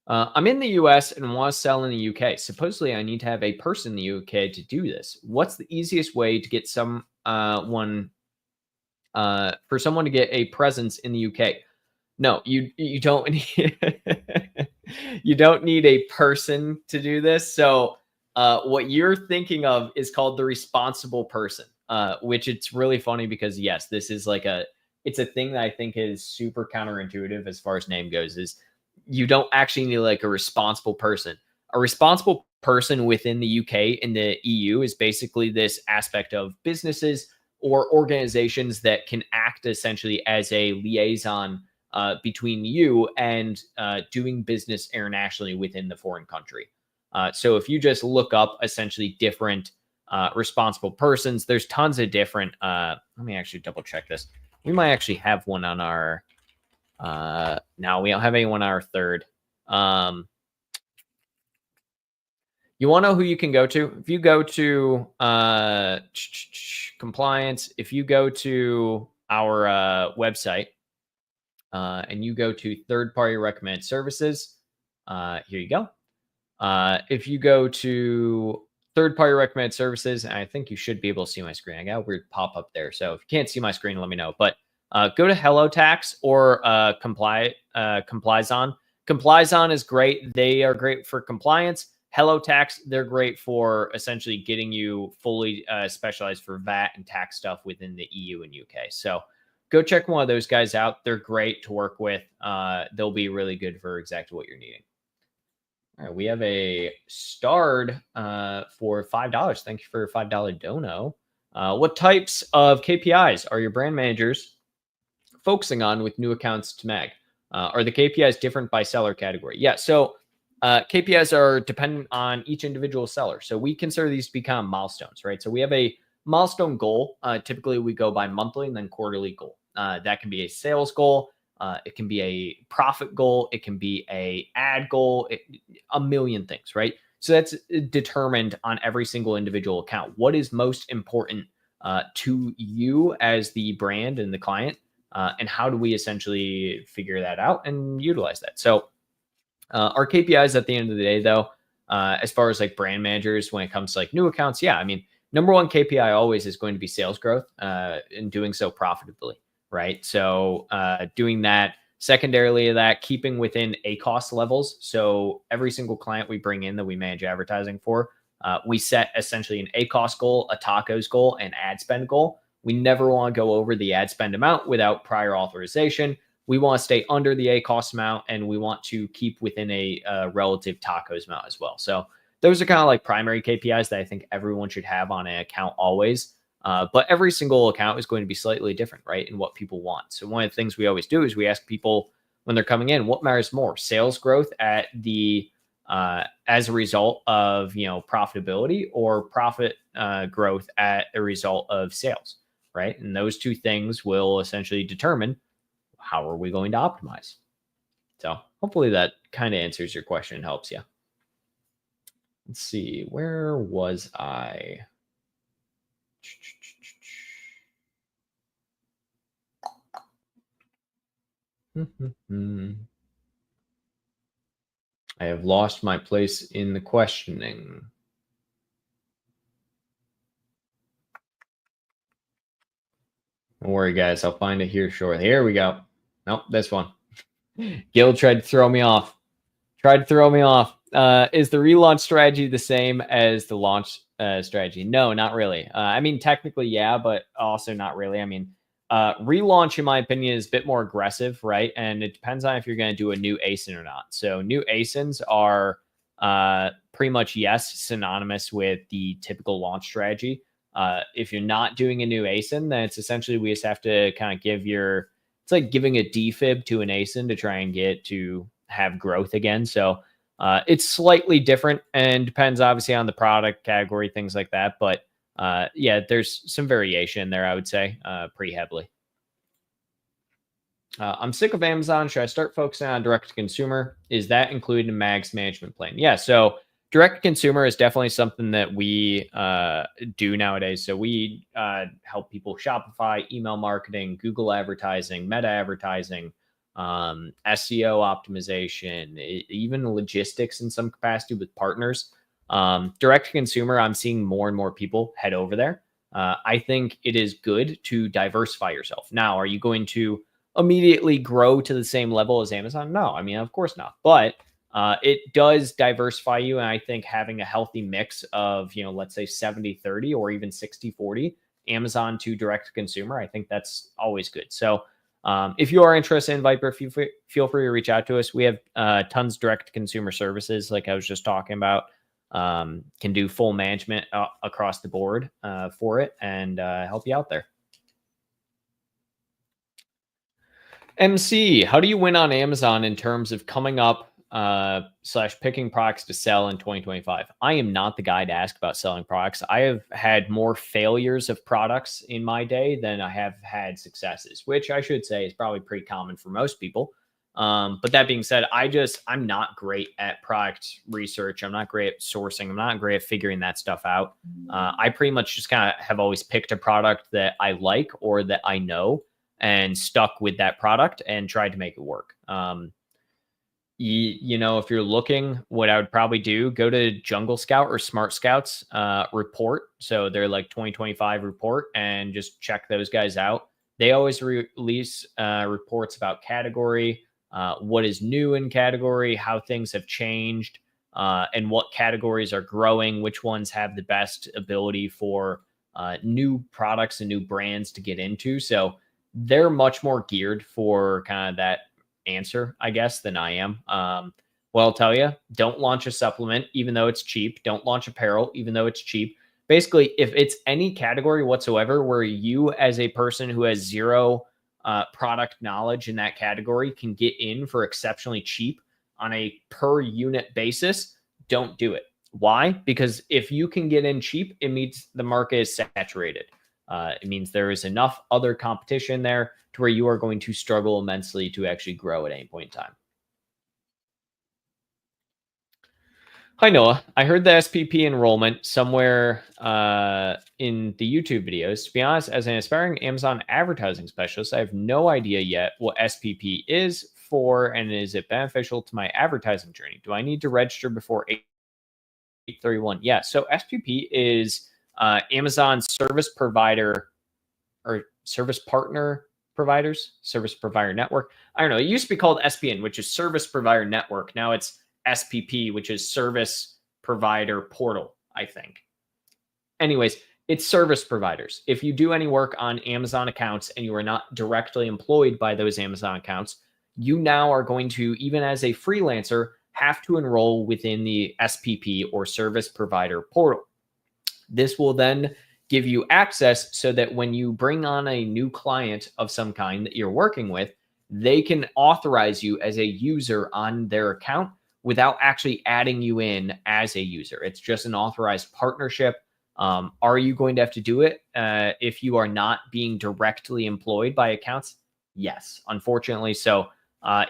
I'm in the US and want to sell in the UK. Supposedly, I need to have a person in the UK to do this. What's the easiest way to get for someone to get a presence in the UK? No, you don't need you don't need a person to do this. So what you're thinking of is called the responsible person, which it's really funny because yes, this is like it's a thing that I think is super counterintuitive as far as name goes, is you don't actually need like a responsible person. A responsible person within the UK and the EU is basically this aspect of businesses or organizations that can act essentially as a liaison between you and doing business internationally within the foreign country. So if you just look up essentially different responsible persons, there's tons of different, let me actually double check this. We might actually have one on our, no, we don't have anyone on our third. You want to know who you can go to? If you go to compliance, if you go to our website, and you go to third-party recommended services, here you go. If you go to third-party recommended services, and I think you should be able to see my screen. I got a weird pop-up there, so if you can't see my screen, let me know. But go to Hello Tax or Complyzon. Complyzon is great. They are great for compliance. Hello Tax, they're great for essentially getting you fully specialized for VAT and tax stuff within the EU and UK. So go check one of those guys out. They're great to work with. They'll be really good for exactly what you're needing. All right, we have a starred for $5. Thank you for a $5 dono. What types of KPIs are your brand managers focusing on with new accounts to Mag? Are the KPIs different by seller category? Yeah, so KPIs are dependent on each individual seller. So we consider these to be kind of milestones, right? So we have a milestone goal. Typically, we go by monthly and then quarterly goal. That can be a sales goal. It can be a profit goal. It can be a ad goal. A million things, right? So that's determined on every single individual account. What is most important to you as the brand and the client? And how do we essentially figure that out and utilize that? So our KPIs at the end of the day, though, as far as like brand managers, when it comes to like new accounts, yeah, I mean, number one KPI always is going to be sales growth and doing so profitably, right? So doing that, secondarily to that, keeping within ACoS levels. So every single client we bring in that we manage advertising for, we set essentially an ACoS goal, a tacos goal, and ad spend goal. We never want to go over the ad spend amount without prior authorization. We want to stay under the ACoS amount, and we want to keep within a relative tacos amount as well. So those are kind of like primary KPIs that I think everyone should have on an account always. But every single account is going to be slightly different, right? And what people want. So one of the things we always do is we ask people when they're coming in, what matters more, sales growth at the as a result of profitability, or profit growth at a result of sales, right? And those two things will essentially determine how are we going to optimize. So hopefully that kind of answers your question and helps you. Let's see, where was I? I have lost my place in the questioning. Don't worry, guys. I'll find it here shortly. Here we go. Nope, this one. Gil tried to throw me off. Is the relaunch strategy the same as the launch strategy? No, not really. I mean, technically, yeah, but also not really. I mean, relaunch, in my opinion, is a bit more aggressive, right? And it depends on if you're going to do a new ASIN or not. So new ASINs are pretty much, yes, synonymous with the typical launch strategy. If you're not doing a new ASIN, then it's essentially we just have to kind of it's like giving a defib to an ASIN to try and get to have growth again. So it's slightly different and depends obviously on the product category, things like that. But yeah, there's some variation there, I would say, pretty heavily. I'm sick of Amazon. Should I start focusing on direct to consumer? Is that included in Mag's management plan? Yeah. So direct to consumer is definitely something that we do nowadays. So we help people Shopify, email marketing, Google advertising, Meta advertising, SEO optimization, even logistics in some capacity with partners. Direct to consumer, I'm seeing more and more people head over there. I think it is good to diversify yourself. Now, are you going to immediately grow to the same level as Amazon? No, I mean, of course not. But it does diversify you. And I think having a healthy mix of, let's say 70-30 or even 60-40 Amazon to direct to consumer, I think that's always good. So if you are interested in Viper, feel free to reach out to us. We have tons of direct to consumer services, like I was just talking about. Can do full management across the board for it and help you out there. MC, how do you win on Amazon in terms of coming up / picking products to sell in 2025? I am not the guy to ask about selling products. I have had more failures of products in my day than I have had successes, which I should say is probably pretty common for most people. But that being said, I'm not great at product research. I'm not great at sourcing. I'm not great at figuring that stuff out. I pretty much just kind of have always picked a product that I like or that I know and stuck with that product and tried to make it work. If you're looking, what I would probably do, go to Jungle Scout or Smart Scouts report. So they're like 2025 report and just check those guys out. They always release reports about category, what is new in category, how things have changed, and what categories are growing, which ones have the best ability for new products and new brands to get into. So they're much more geared for kind of that answer, I guess, than I am. Well, I'll tell you, don't launch a supplement, even though it's cheap. Don't launch apparel, even though it's cheap. Basically, if it's any category whatsoever where you as a person who has zero product knowledge in that category can get in for exceptionally cheap on a per unit basis, don't do it. Why? Because if you can get in cheap, it means the market is saturated. It means there is enough other competition there to where you are going to struggle immensely to actually grow at any point in time. Hi, Noah. I heard the SPP enrollment somewhere in the YouTube videos. To be honest, as an aspiring Amazon advertising specialist, I have no idea yet what SPP is for, and is it beneficial to my advertising journey? Do I need to register before 8/31? Yeah, so SPP is Amazon service provider or service partner providers, service provider network. I don't know. It used to be called SPN, which is service provider network. Now it's SPP, which is service provider portal, I think. Anyways, it's service providers. If you do any work on Amazon accounts and you are not directly employed by those Amazon accounts, you now are going to, even as a freelancer, have to enroll within the SPP or service provider portal. This will then give you access so that when you bring on a new client of some kind that you're working with, they can authorize you as a user on their account without actually adding you in as a user. It's just an authorized partnership. Are you going to have to do it if you are not being directly employed by accounts? Yes, unfortunately. So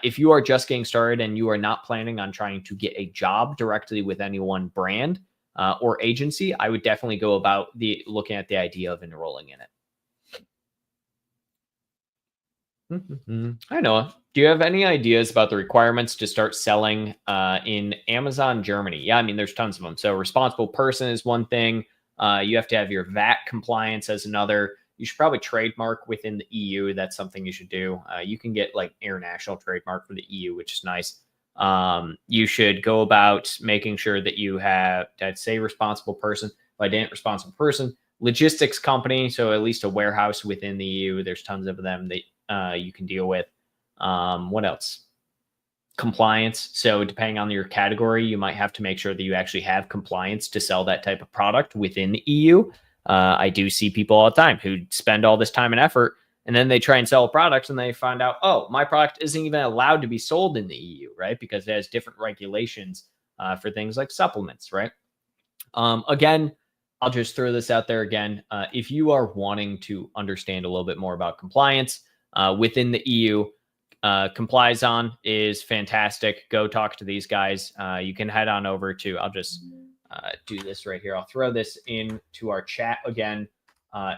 if you are just getting started and you are not planning on trying to get a job directly with any one brand or agency, I would definitely go about looking at the idea of enrolling in it. I know. Do you have any ideas about the requirements to start selling in Amazon Germany? Yeah, I mean, there's tons of them. So responsible person is one thing. You have to have your VAT compliance as another. You should probably trademark within the EU. That's something you should do. You can get like international trademark for the EU, which is nice. You should go about making sure that you have, I'd say responsible person. If I didn't, responsible person, logistics company. So at least a warehouse within the EU. There's tons of them that you can deal with. What else? Compliance. So depending on your category, you might have to make sure that you actually have compliance to sell that type of product within the EU. I do see people all the time who spend all this time and effort, and then they try and sell a product and they find out, oh, my product isn't even allowed to be sold in the EU, right? Because it has different regulations for things like supplements, right? Again, I'll just throw this out there again. If you are wanting to understand a little bit more about compliance within the EU, Complyzon is fantastic. Go talk to these guys. You can head on over to, I'll just do this right here. I'll throw this into our chat again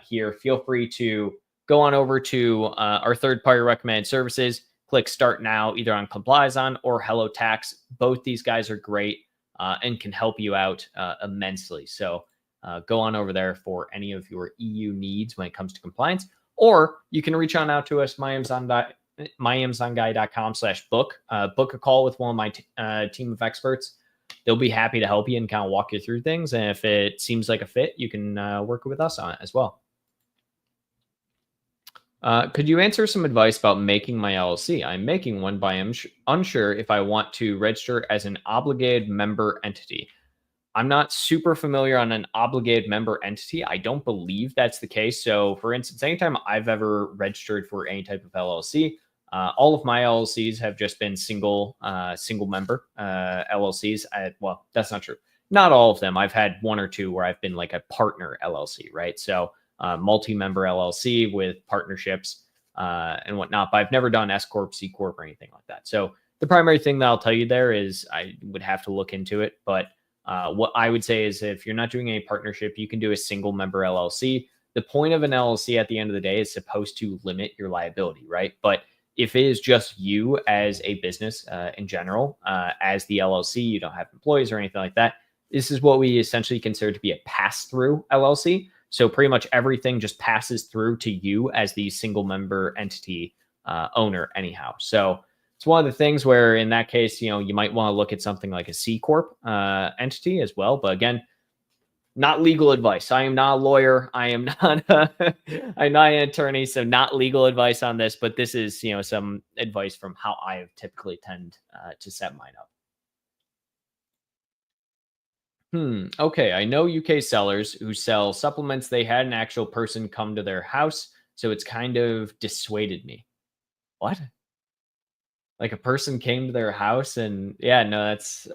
here. Feel free to go on over to our third-party recommended services. Click Start Now, either on Complyzon or Hello Tax. Both these guys are great and can help you out immensely. So go on over there for any of your EU needs when it comes to compliance. Or you can reach on out to us, myamazonguy.com/book. Book a call with one of my team of experts. They'll be happy to help you and kind of walk you through things. And if it seems like a fit, you can work with us on it as well. Could you answer some advice about making my LLC? I'm making one, but I'm unsure if I want to register as an obligated member entity. I'm not super familiar on an obligated member entity. I don't believe that's the case. So for instance, anytime I've ever registered for any type of LLC, all of my LLCs have just been single member LLCs. Well, that's not true. Not all of them. I've had one or two where I've been like a partner LLC, right? So multi-member LLC with partnerships and whatnot, but I've never done S Corp, C Corp, or anything like that. So the primary thing that I'll tell you there is I would have to look into it. But what I would say is if you're not doing any partnership, you can do a single member LLC. The point of an LLC at the end of the day is supposed to limit your liability, right? But if it is just you as a business in general, as the LLC, you don't have employees or anything like that, this is what we essentially consider to be a pass-through LLC. So pretty much everything just passes through to you as the single member entity owner anyhow. So it's one of the things where in that case, you know, you might want to look at something like a C Corp entity as well. But again, not legal advice. I am not a lawyer. I am not I'm not an attorney, so not legal advice on this, but this is, you know, some advice from how I have typically tend to set mine up. Okay, I know UK sellers who sell supplements. They had an actual person come to their house, so it's kind of dissuaded me. What? Like a person came to their house and yeah, no, that's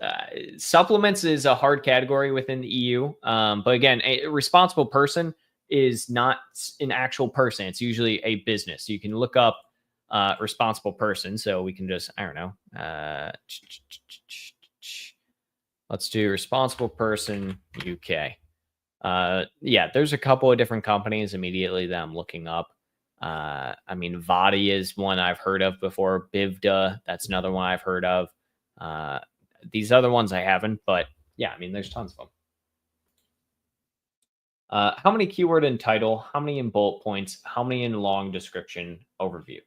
supplements is a hard category within the EU. But again, a responsible person is not an actual person. It's usually a business. You can look up responsible person. So we can just, I don't know, let's do responsible person UK. Yeah, there's a couple of different companies immediately that I'm looking up. I mean, Vadi is one I've heard of before. Bivda, that's another one I've heard of. These other ones I haven't, but yeah, I mean, there's tons of them. How many keyword in title? How many in bullet points? How many in long description overview?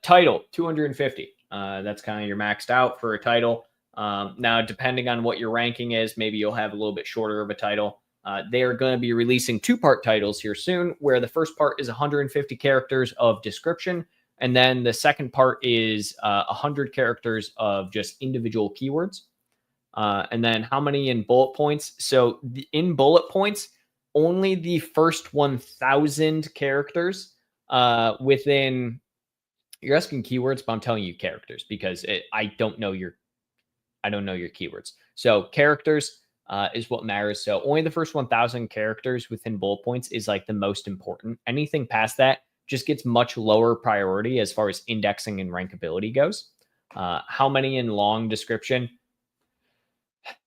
Title, 250. That's kind of your maxed out for a title. Now, depending on what your ranking is, maybe you'll have a little bit shorter of a title. They are going to be releasing 2-part titles here soon, where the first part is 150 characters of description, and then the second part is 100 characters of just individual keywords. And then how many in bullet points? So in bullet points, only the first 1,000 characters within. You're asking keywords, but I'm telling you characters because I don't know your keywords. So characters is what matters. So only the first 1,000 characters within bullet points is like the most important. Anything past that just gets much lower priority as far as indexing and rankability goes. How many in long description?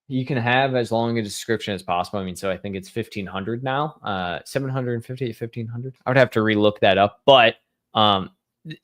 You can have as long a description as possible. I mean, so I think it's 1,500 now, 750 to 1,500. I would have to relook that up, but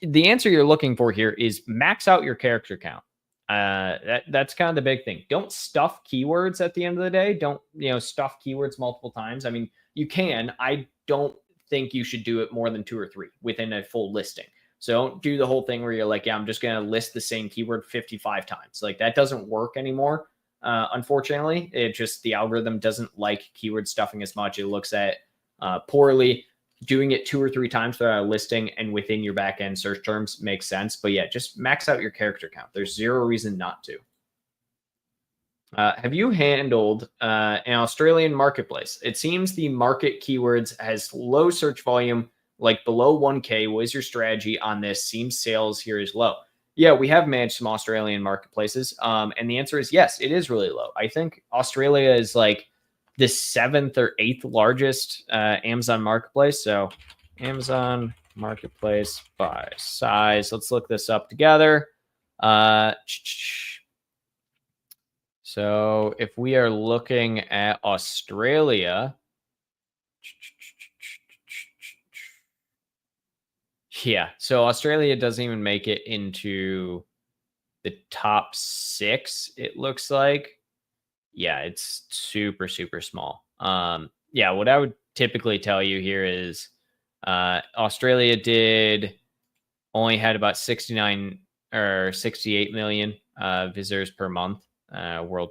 the answer you're looking for here is max out your character count. That's kind of the big thing. Don't stuff keywords at the end of the day. Don't, stuff keywords multiple times. I mean, you can. I don't think you should do it more than 2 or 3 within a full listing. So don't do the whole thing where you're like, yeah, I'm just going to list the same keyword 55 times. Like, that doesn't work anymore. Unfortunately, it just, the algorithm doesn't like keyword stuffing as much. It looks at poorly. Doing it 2 or 3 times throughout a listing and within your backend search terms makes sense. But yeah, just max out your character count. There's zero reason not to. Have you handled an Australian marketplace? It seems the market keywords has low search volume, like below 1K. What is your strategy on this? Seems sales here is low. Yeah, we have managed some Australian marketplaces. And the answer is yes, it is really low. I think Australia is like the 7th or 8th largest Amazon marketplace. So Amazon marketplace by size. Let's look this up together. So if we are looking at Australia, yeah, so Australia doesn't even make it into the top 6, it looks like. Yeah, it's super, super small. Yeah, what I would typically tell you here is Australia only had about 69 or 68 million visitors per month. World.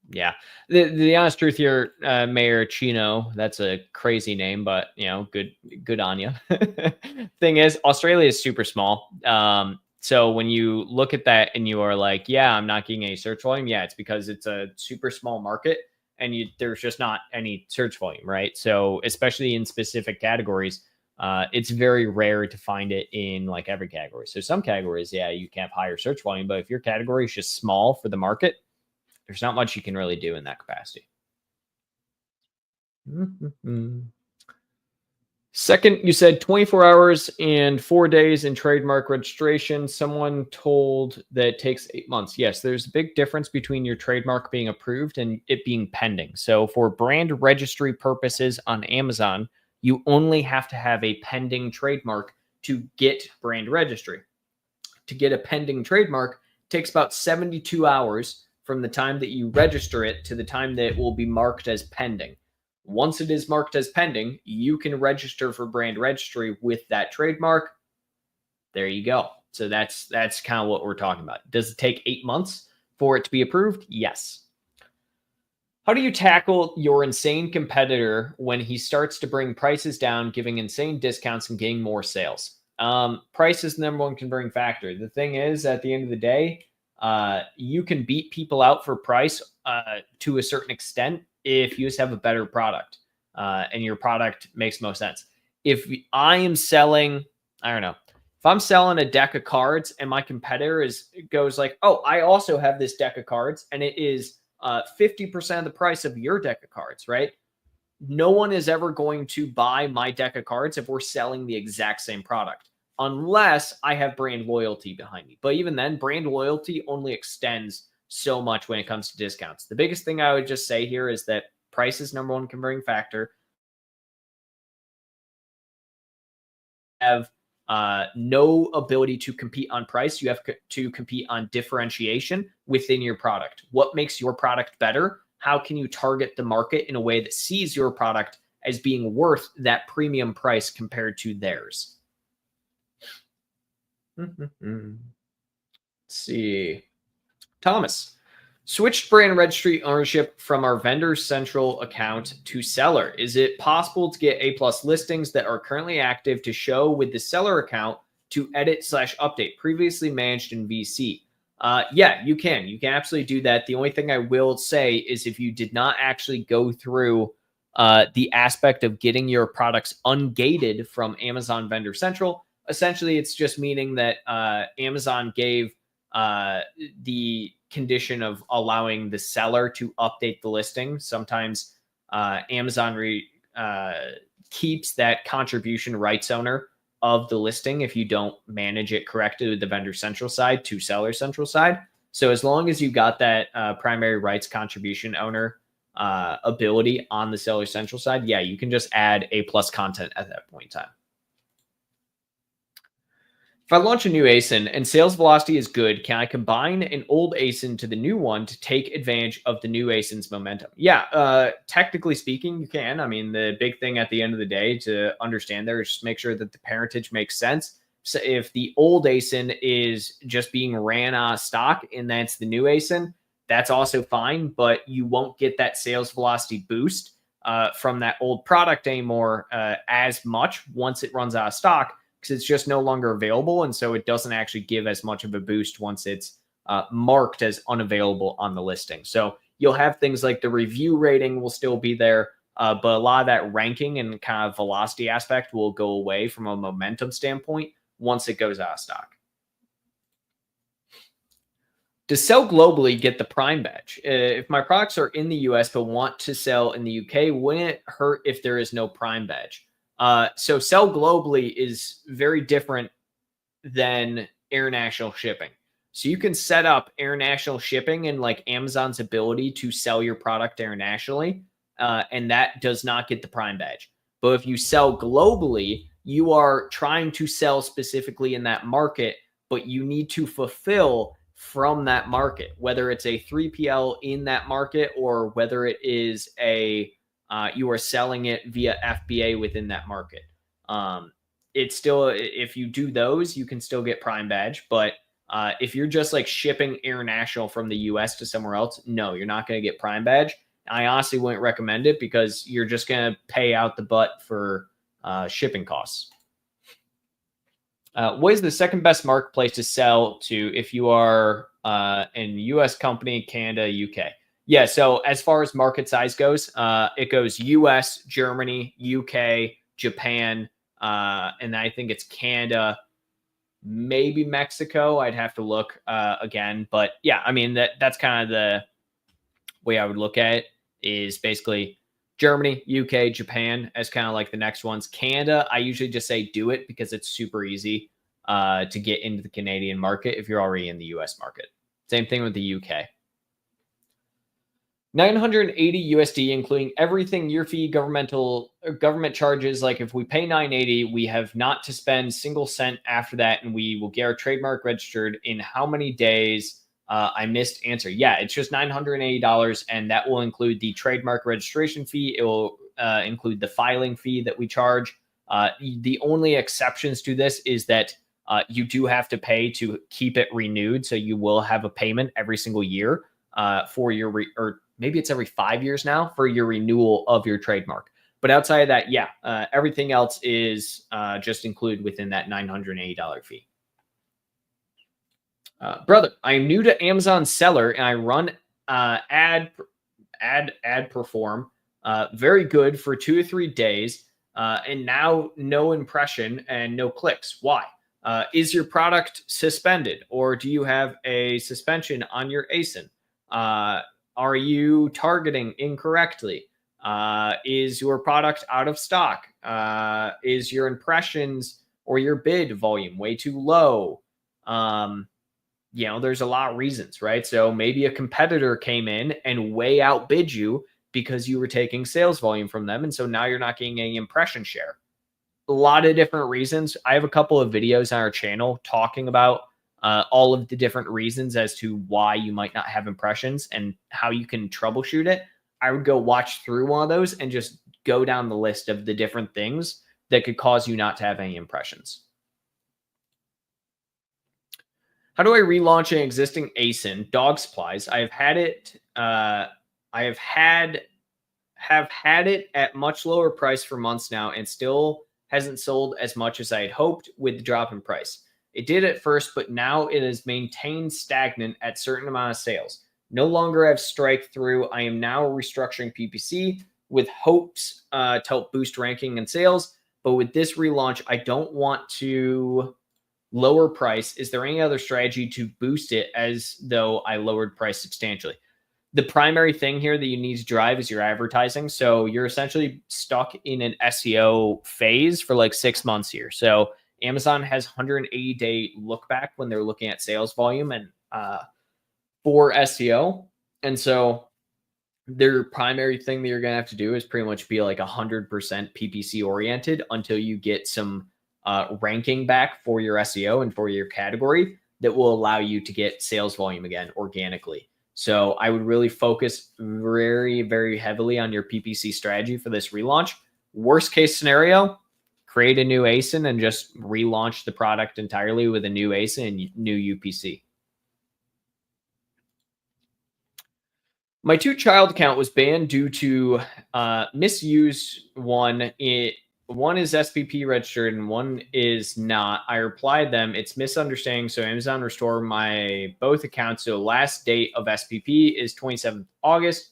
Yeah. The honest truth here, Mayor Chino, that's a crazy name, but good on you. Thing is, Australia is super small. So when you look at that and you are like, yeah, I'm not getting any search volume. Yeah, it's because it's a super small market and there's just not any search volume, right? So especially in specific categories, it's very rare to find it in like every category. So some categories, yeah, you can have higher search volume, but if your category is just small for the market, there's not much you can really do in that capacity. Second, you said 24 hours and 4 days in trademark registration. Someone told that it takes 8 months. Yes, there's a big difference between your trademark being approved and it being pending. So for brand registry purposes on Amazon, you only have to have a pending trademark to get brand registry. To get a pending trademark, it takes about 72 hours from the time that you register it to the time that it will be marked as pending. Once it is marked as pending, you can register for brand registry with that trademark. There you go. So that's kind of what we're talking about. Does it take 8 months for it to be approved? Yes. How do you tackle your insane competitor when he starts to bring prices down, giving insane discounts and getting more sales? Price is the number one converting factor. The thing is, at the end of the day, you can beat people out for price to a certain extent if you just have a better product and your product makes most sense. If I am selling, I don't know, if I'm selling a deck of cards and my competitor goes like, oh, I also have this deck of cards and it is 50% of the price of your deck of cards, right? No one is ever going to buy my deck of cards if we're selling the exact same product, unless I have brand loyalty behind me. But even then, brand loyalty only extends so much when it comes to discounts. The biggest thing I would just say here is that price is number one converting factor. Have no ability to compete on price. You have to compete on differentiation within your product. What makes your product better? How can you target the market in a way that sees your product as being worth that premium price compared to theirs? Let's see. Thomas, switched brand registry ownership from our vendor central account to seller. Is it possible to get A+ listings that are currently active to show with the seller account to edit/update previously managed in VC? Yeah, you can. You can absolutely do that. The only thing I will say is if you did not actually go through the aspect of getting your products ungated from Amazon Vendor Central, essentially it's just meaning that Amazon gave the condition of allowing the seller to update the listing. Sometimes Amazon keeps that contribution rights owner of the listing if you don't manage it correctly with the vendor central side to seller central side. So as long as you got that primary rights contribution owner ability on the seller central side, yeah, you can just add A+ content at that point in time. If I launch a new ASIN and sales velocity is good, can I combine an old ASIN to the new one to take advantage of the new ASIN's momentum? Yeah, technically speaking, you can. I mean, the big thing at the end of the day to understand there is just make sure that the parentage makes sense. So if the old ASIN is just being ran out of stock and that's the new ASIN, that's also fine, but you won't get that sales velocity boost from that old product anymore as much once it runs out of stock, because it's just no longer available. And so it doesn't actually give as much of a boost once it's marked as unavailable on the listing. So you'll have things like the review rating will still be there, but a lot of that ranking and kind of velocity aspect will go away from a momentum standpoint once it goes out of stock. To sell globally, get the Prime badge. If my products are in the US but want to sell in the UK, wouldn't it hurt if there is no Prime badge? So sell globally is very different than international shipping. So you can set up international shipping and like Amazon's ability to sell your product internationally, and that does not get the Prime badge. But if you sell globally, you are trying to sell specifically in that market, but you need to fulfill from that market, whether it's a 3PL in that market or whether it is a you are selling it via FBA within that market. It's still, if you do those, you can still get Prime badge. But if you're just like shipping international from the US to somewhere else, no, you're not going to get Prime badge. I honestly wouldn't recommend it because you're just going to pay out the butt for shipping costs. What is the second best marketplace to sell to if you are in US company, Canada, UK? Yeah, so as far as market size goes, it goes US, Germany, UK, Japan, and I think it's Canada, maybe Mexico. I'd have to look again. But yeah, I mean, that's kind of the way I would look at it, is basically Germany, UK, Japan as kind of like the next ones. Canada, I usually just say do it because it's super easy to get into the Canadian market if you're already in the US market. Same thing with the UK. 980 USD, including everything, your fee, government charges. Like if we pay 980, we have not to spend single cent after that, and we will get our trademark registered in how many days? I missed answer. Yeah, it's just $980, and that will include the trademark registration fee. It will include the filing fee that we charge. The only exceptions to this is that you do have to pay to keep it renewed. So you will have a payment every single year for your, or maybe it's every 5 years now, for your renewal of your trademark. But outside of that, yeah, everything else is just included within that $980 fee. Brother, I am new to Amazon Seller and I run ad perform very good for 2 to 3 days, and now no impression and no clicks. Why? Is your product suspended, or do you have a suspension on your ASIN? Are you targeting incorrectly? Is your product out of stock? Is your impressions or your bid volume way too low? You know, there's a lot of reasons, right? So maybe a competitor came in and way outbid you because you were taking sales volume from them. And so now you're not getting any impression share. A lot of different reasons. I have a couple of videos on our channel talking about all of the different reasons as to why you might not have impressions and how you can troubleshoot it. I would go watch through one of those and just go down the list of the different things that could cause you not to have any impressions. How do I relaunch an existing ASIN? Dog supplies. I have had it. I have had it at much lower price for months now, and still hasn't sold as much as I had hoped with the drop in price. It did at first, but now it is maintained stagnant at certain amount of sales. No longer have strike through. I am now restructuring PPC with hopes to help boost ranking and sales. But with this relaunch, I don't want to lower price. Is there any other strategy to boost it as though I lowered price substantially? The primary thing here that you need to drive is your advertising. So you're essentially stuck in an SEO phase for like 6 months here. So Amazon has 180-day look back when they're looking at sales volume and for SEO. And so their primary thing that you're going to have to do is pretty much be like 100% PPC oriented until you get some ranking back for your SEO and for your category that will allow you to get sales volume again organically. So I would really focus very, very heavily on your PPC strategy for this relaunch. Worst case scenario, create a new ASIN and just relaunch the product entirely with a new ASIN and new UPC. My 2-child account was banned due to misuse. One is SPP registered and one is not. I replied them, it's misunderstanding. So Amazon restore my both accounts. So last date of SPP is 27th August.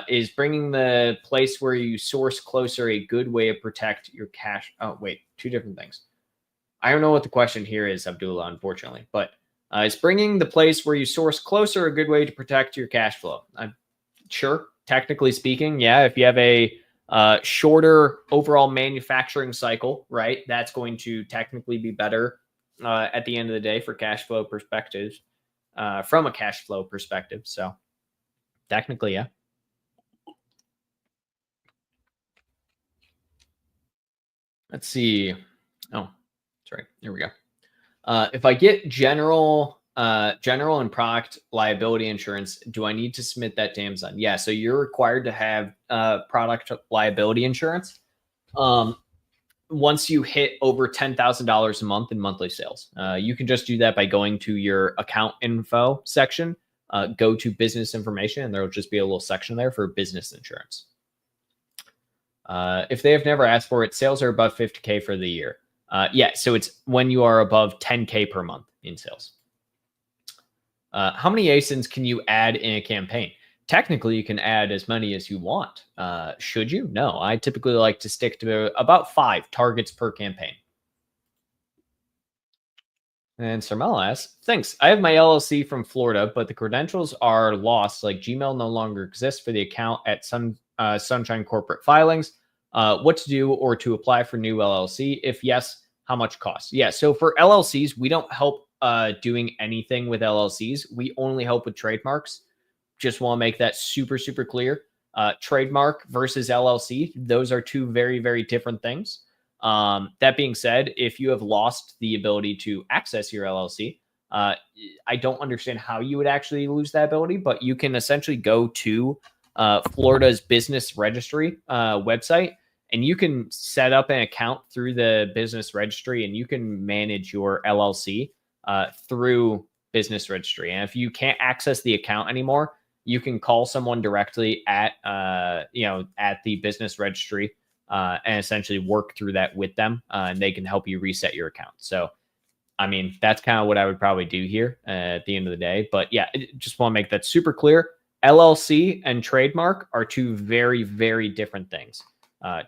Is bringing the place where you source closer a good way to protect your cash? Oh, wait, two different things. I don't know what the question here is, Abdullah, unfortunately, but is bringing the place where you source closer a good way to protect your cash flow? I'm sure, technically speaking, yeah, if you have a shorter overall manufacturing cycle, right, that's going to technically be better at the end of the day for cash flow perspectives, from a cash flow perspective. So technically, yeah. Let's see. Oh, sorry. Here we go. If I get general and product liability insurance, do I need to submit that to Amazon? Yeah. So you're required to have product liability insurance once you hit over $10,000 a month in monthly sales. You can just do that by going to your account info section, go to business information, and there will just be a little section there for business insurance. If they have never asked for it, sales are above 50K for the year. Yeah, so it's when you are above 10K per month in sales. How many ASINs can you add in a campaign? Technically, you can add as many as you want. Should you? No, I typically like to stick to about 5 targets per campaign. And Sarmel asks, thanks. I have my LLC from Florida, but the credentials are lost. Like Gmail no longer exists for the account at Sunshine Corporate Filings. What to do or to apply for new LLC? If yes, how much costs? Yeah, so for LLCs, we don't help doing anything with LLCs. We only help with trademarks. Just want to make that super, super clear. Trademark versus LLC, those are two very, very different things. That being said, if you have lost the ability to access your LLC, I don't understand how you would actually lose that ability, but you can essentially go to Florida's business registry website, and you can set up an account through the business registry, and you can manage your LLC through business registry. And if you can't access the account anymore, you can call someone directly at at the business registry and essentially work through that with them, and they can help you reset your account. So, I mean, that's kind of what I would probably do here at the end of the day. But yeah, just want to make that super clear. LLC and trademark are two very, very different things.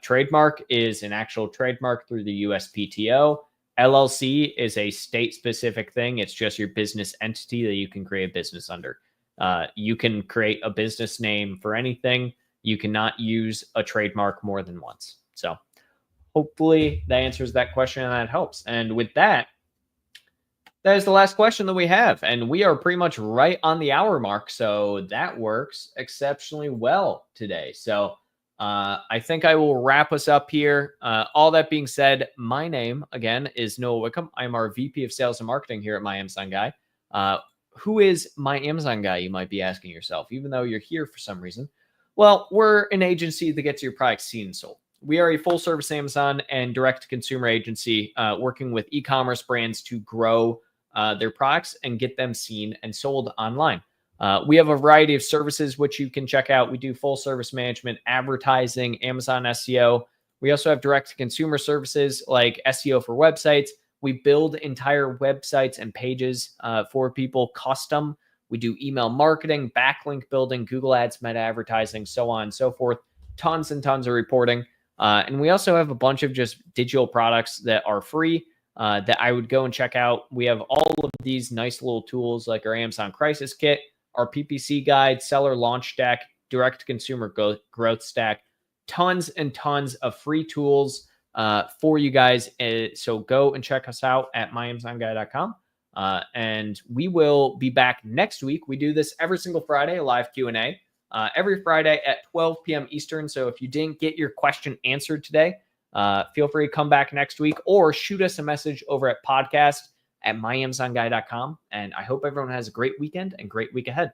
Trademark is an actual trademark through the USPTO. LLC is a state-specific thing. It's just your business entity that you can create a business under. You can create a business name for anything. You cannot use a trademark more than once. So hopefully that answers that question and that helps. And with that, that is the last question that we have. And we are pretty much right on the hour mark. So that works exceptionally well today. So I think I will wrap us up here. All that being said, my name, again, is Noah Wickham. I'm our VP of Sales and Marketing here at My Amazon Guy. Who is My Amazon Guy, you might be asking yourself, even though you're here for some reason. Well, we're an agency that gets your products seen and sold. We are a full-service Amazon and direct-to-consumer agency working with e-commerce brands to grow their products and get them seen and sold online. We have a variety of services which you can check out. We do full-service management, advertising, Amazon SEO. We also have direct-to-consumer services like SEO for websites. We build entire websites and pages for people custom. We do email marketing, backlink building, Google Ads, meta advertising, so on and so forth. Tons and tons of reporting. And we also have a bunch of just digital products that are free that I would go and check out. We have all of these nice little tools like our Amazon Crisis Kit, our PPC guide, seller launch stack, direct-to-consumer growth stack, tons and tons of free tools for you guys. So go and check us out at myamazonguy.com. And we will be back next week. We do this every single Friday, a live Q&A, every Friday at 12 p.m. Eastern. So if you didn't get your question answered today, Feel free to come back next week or shoot us a message over at podcast@myamazonguy.com. And I hope everyone has a great weekend and great week ahead.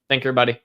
Thank you, everybody.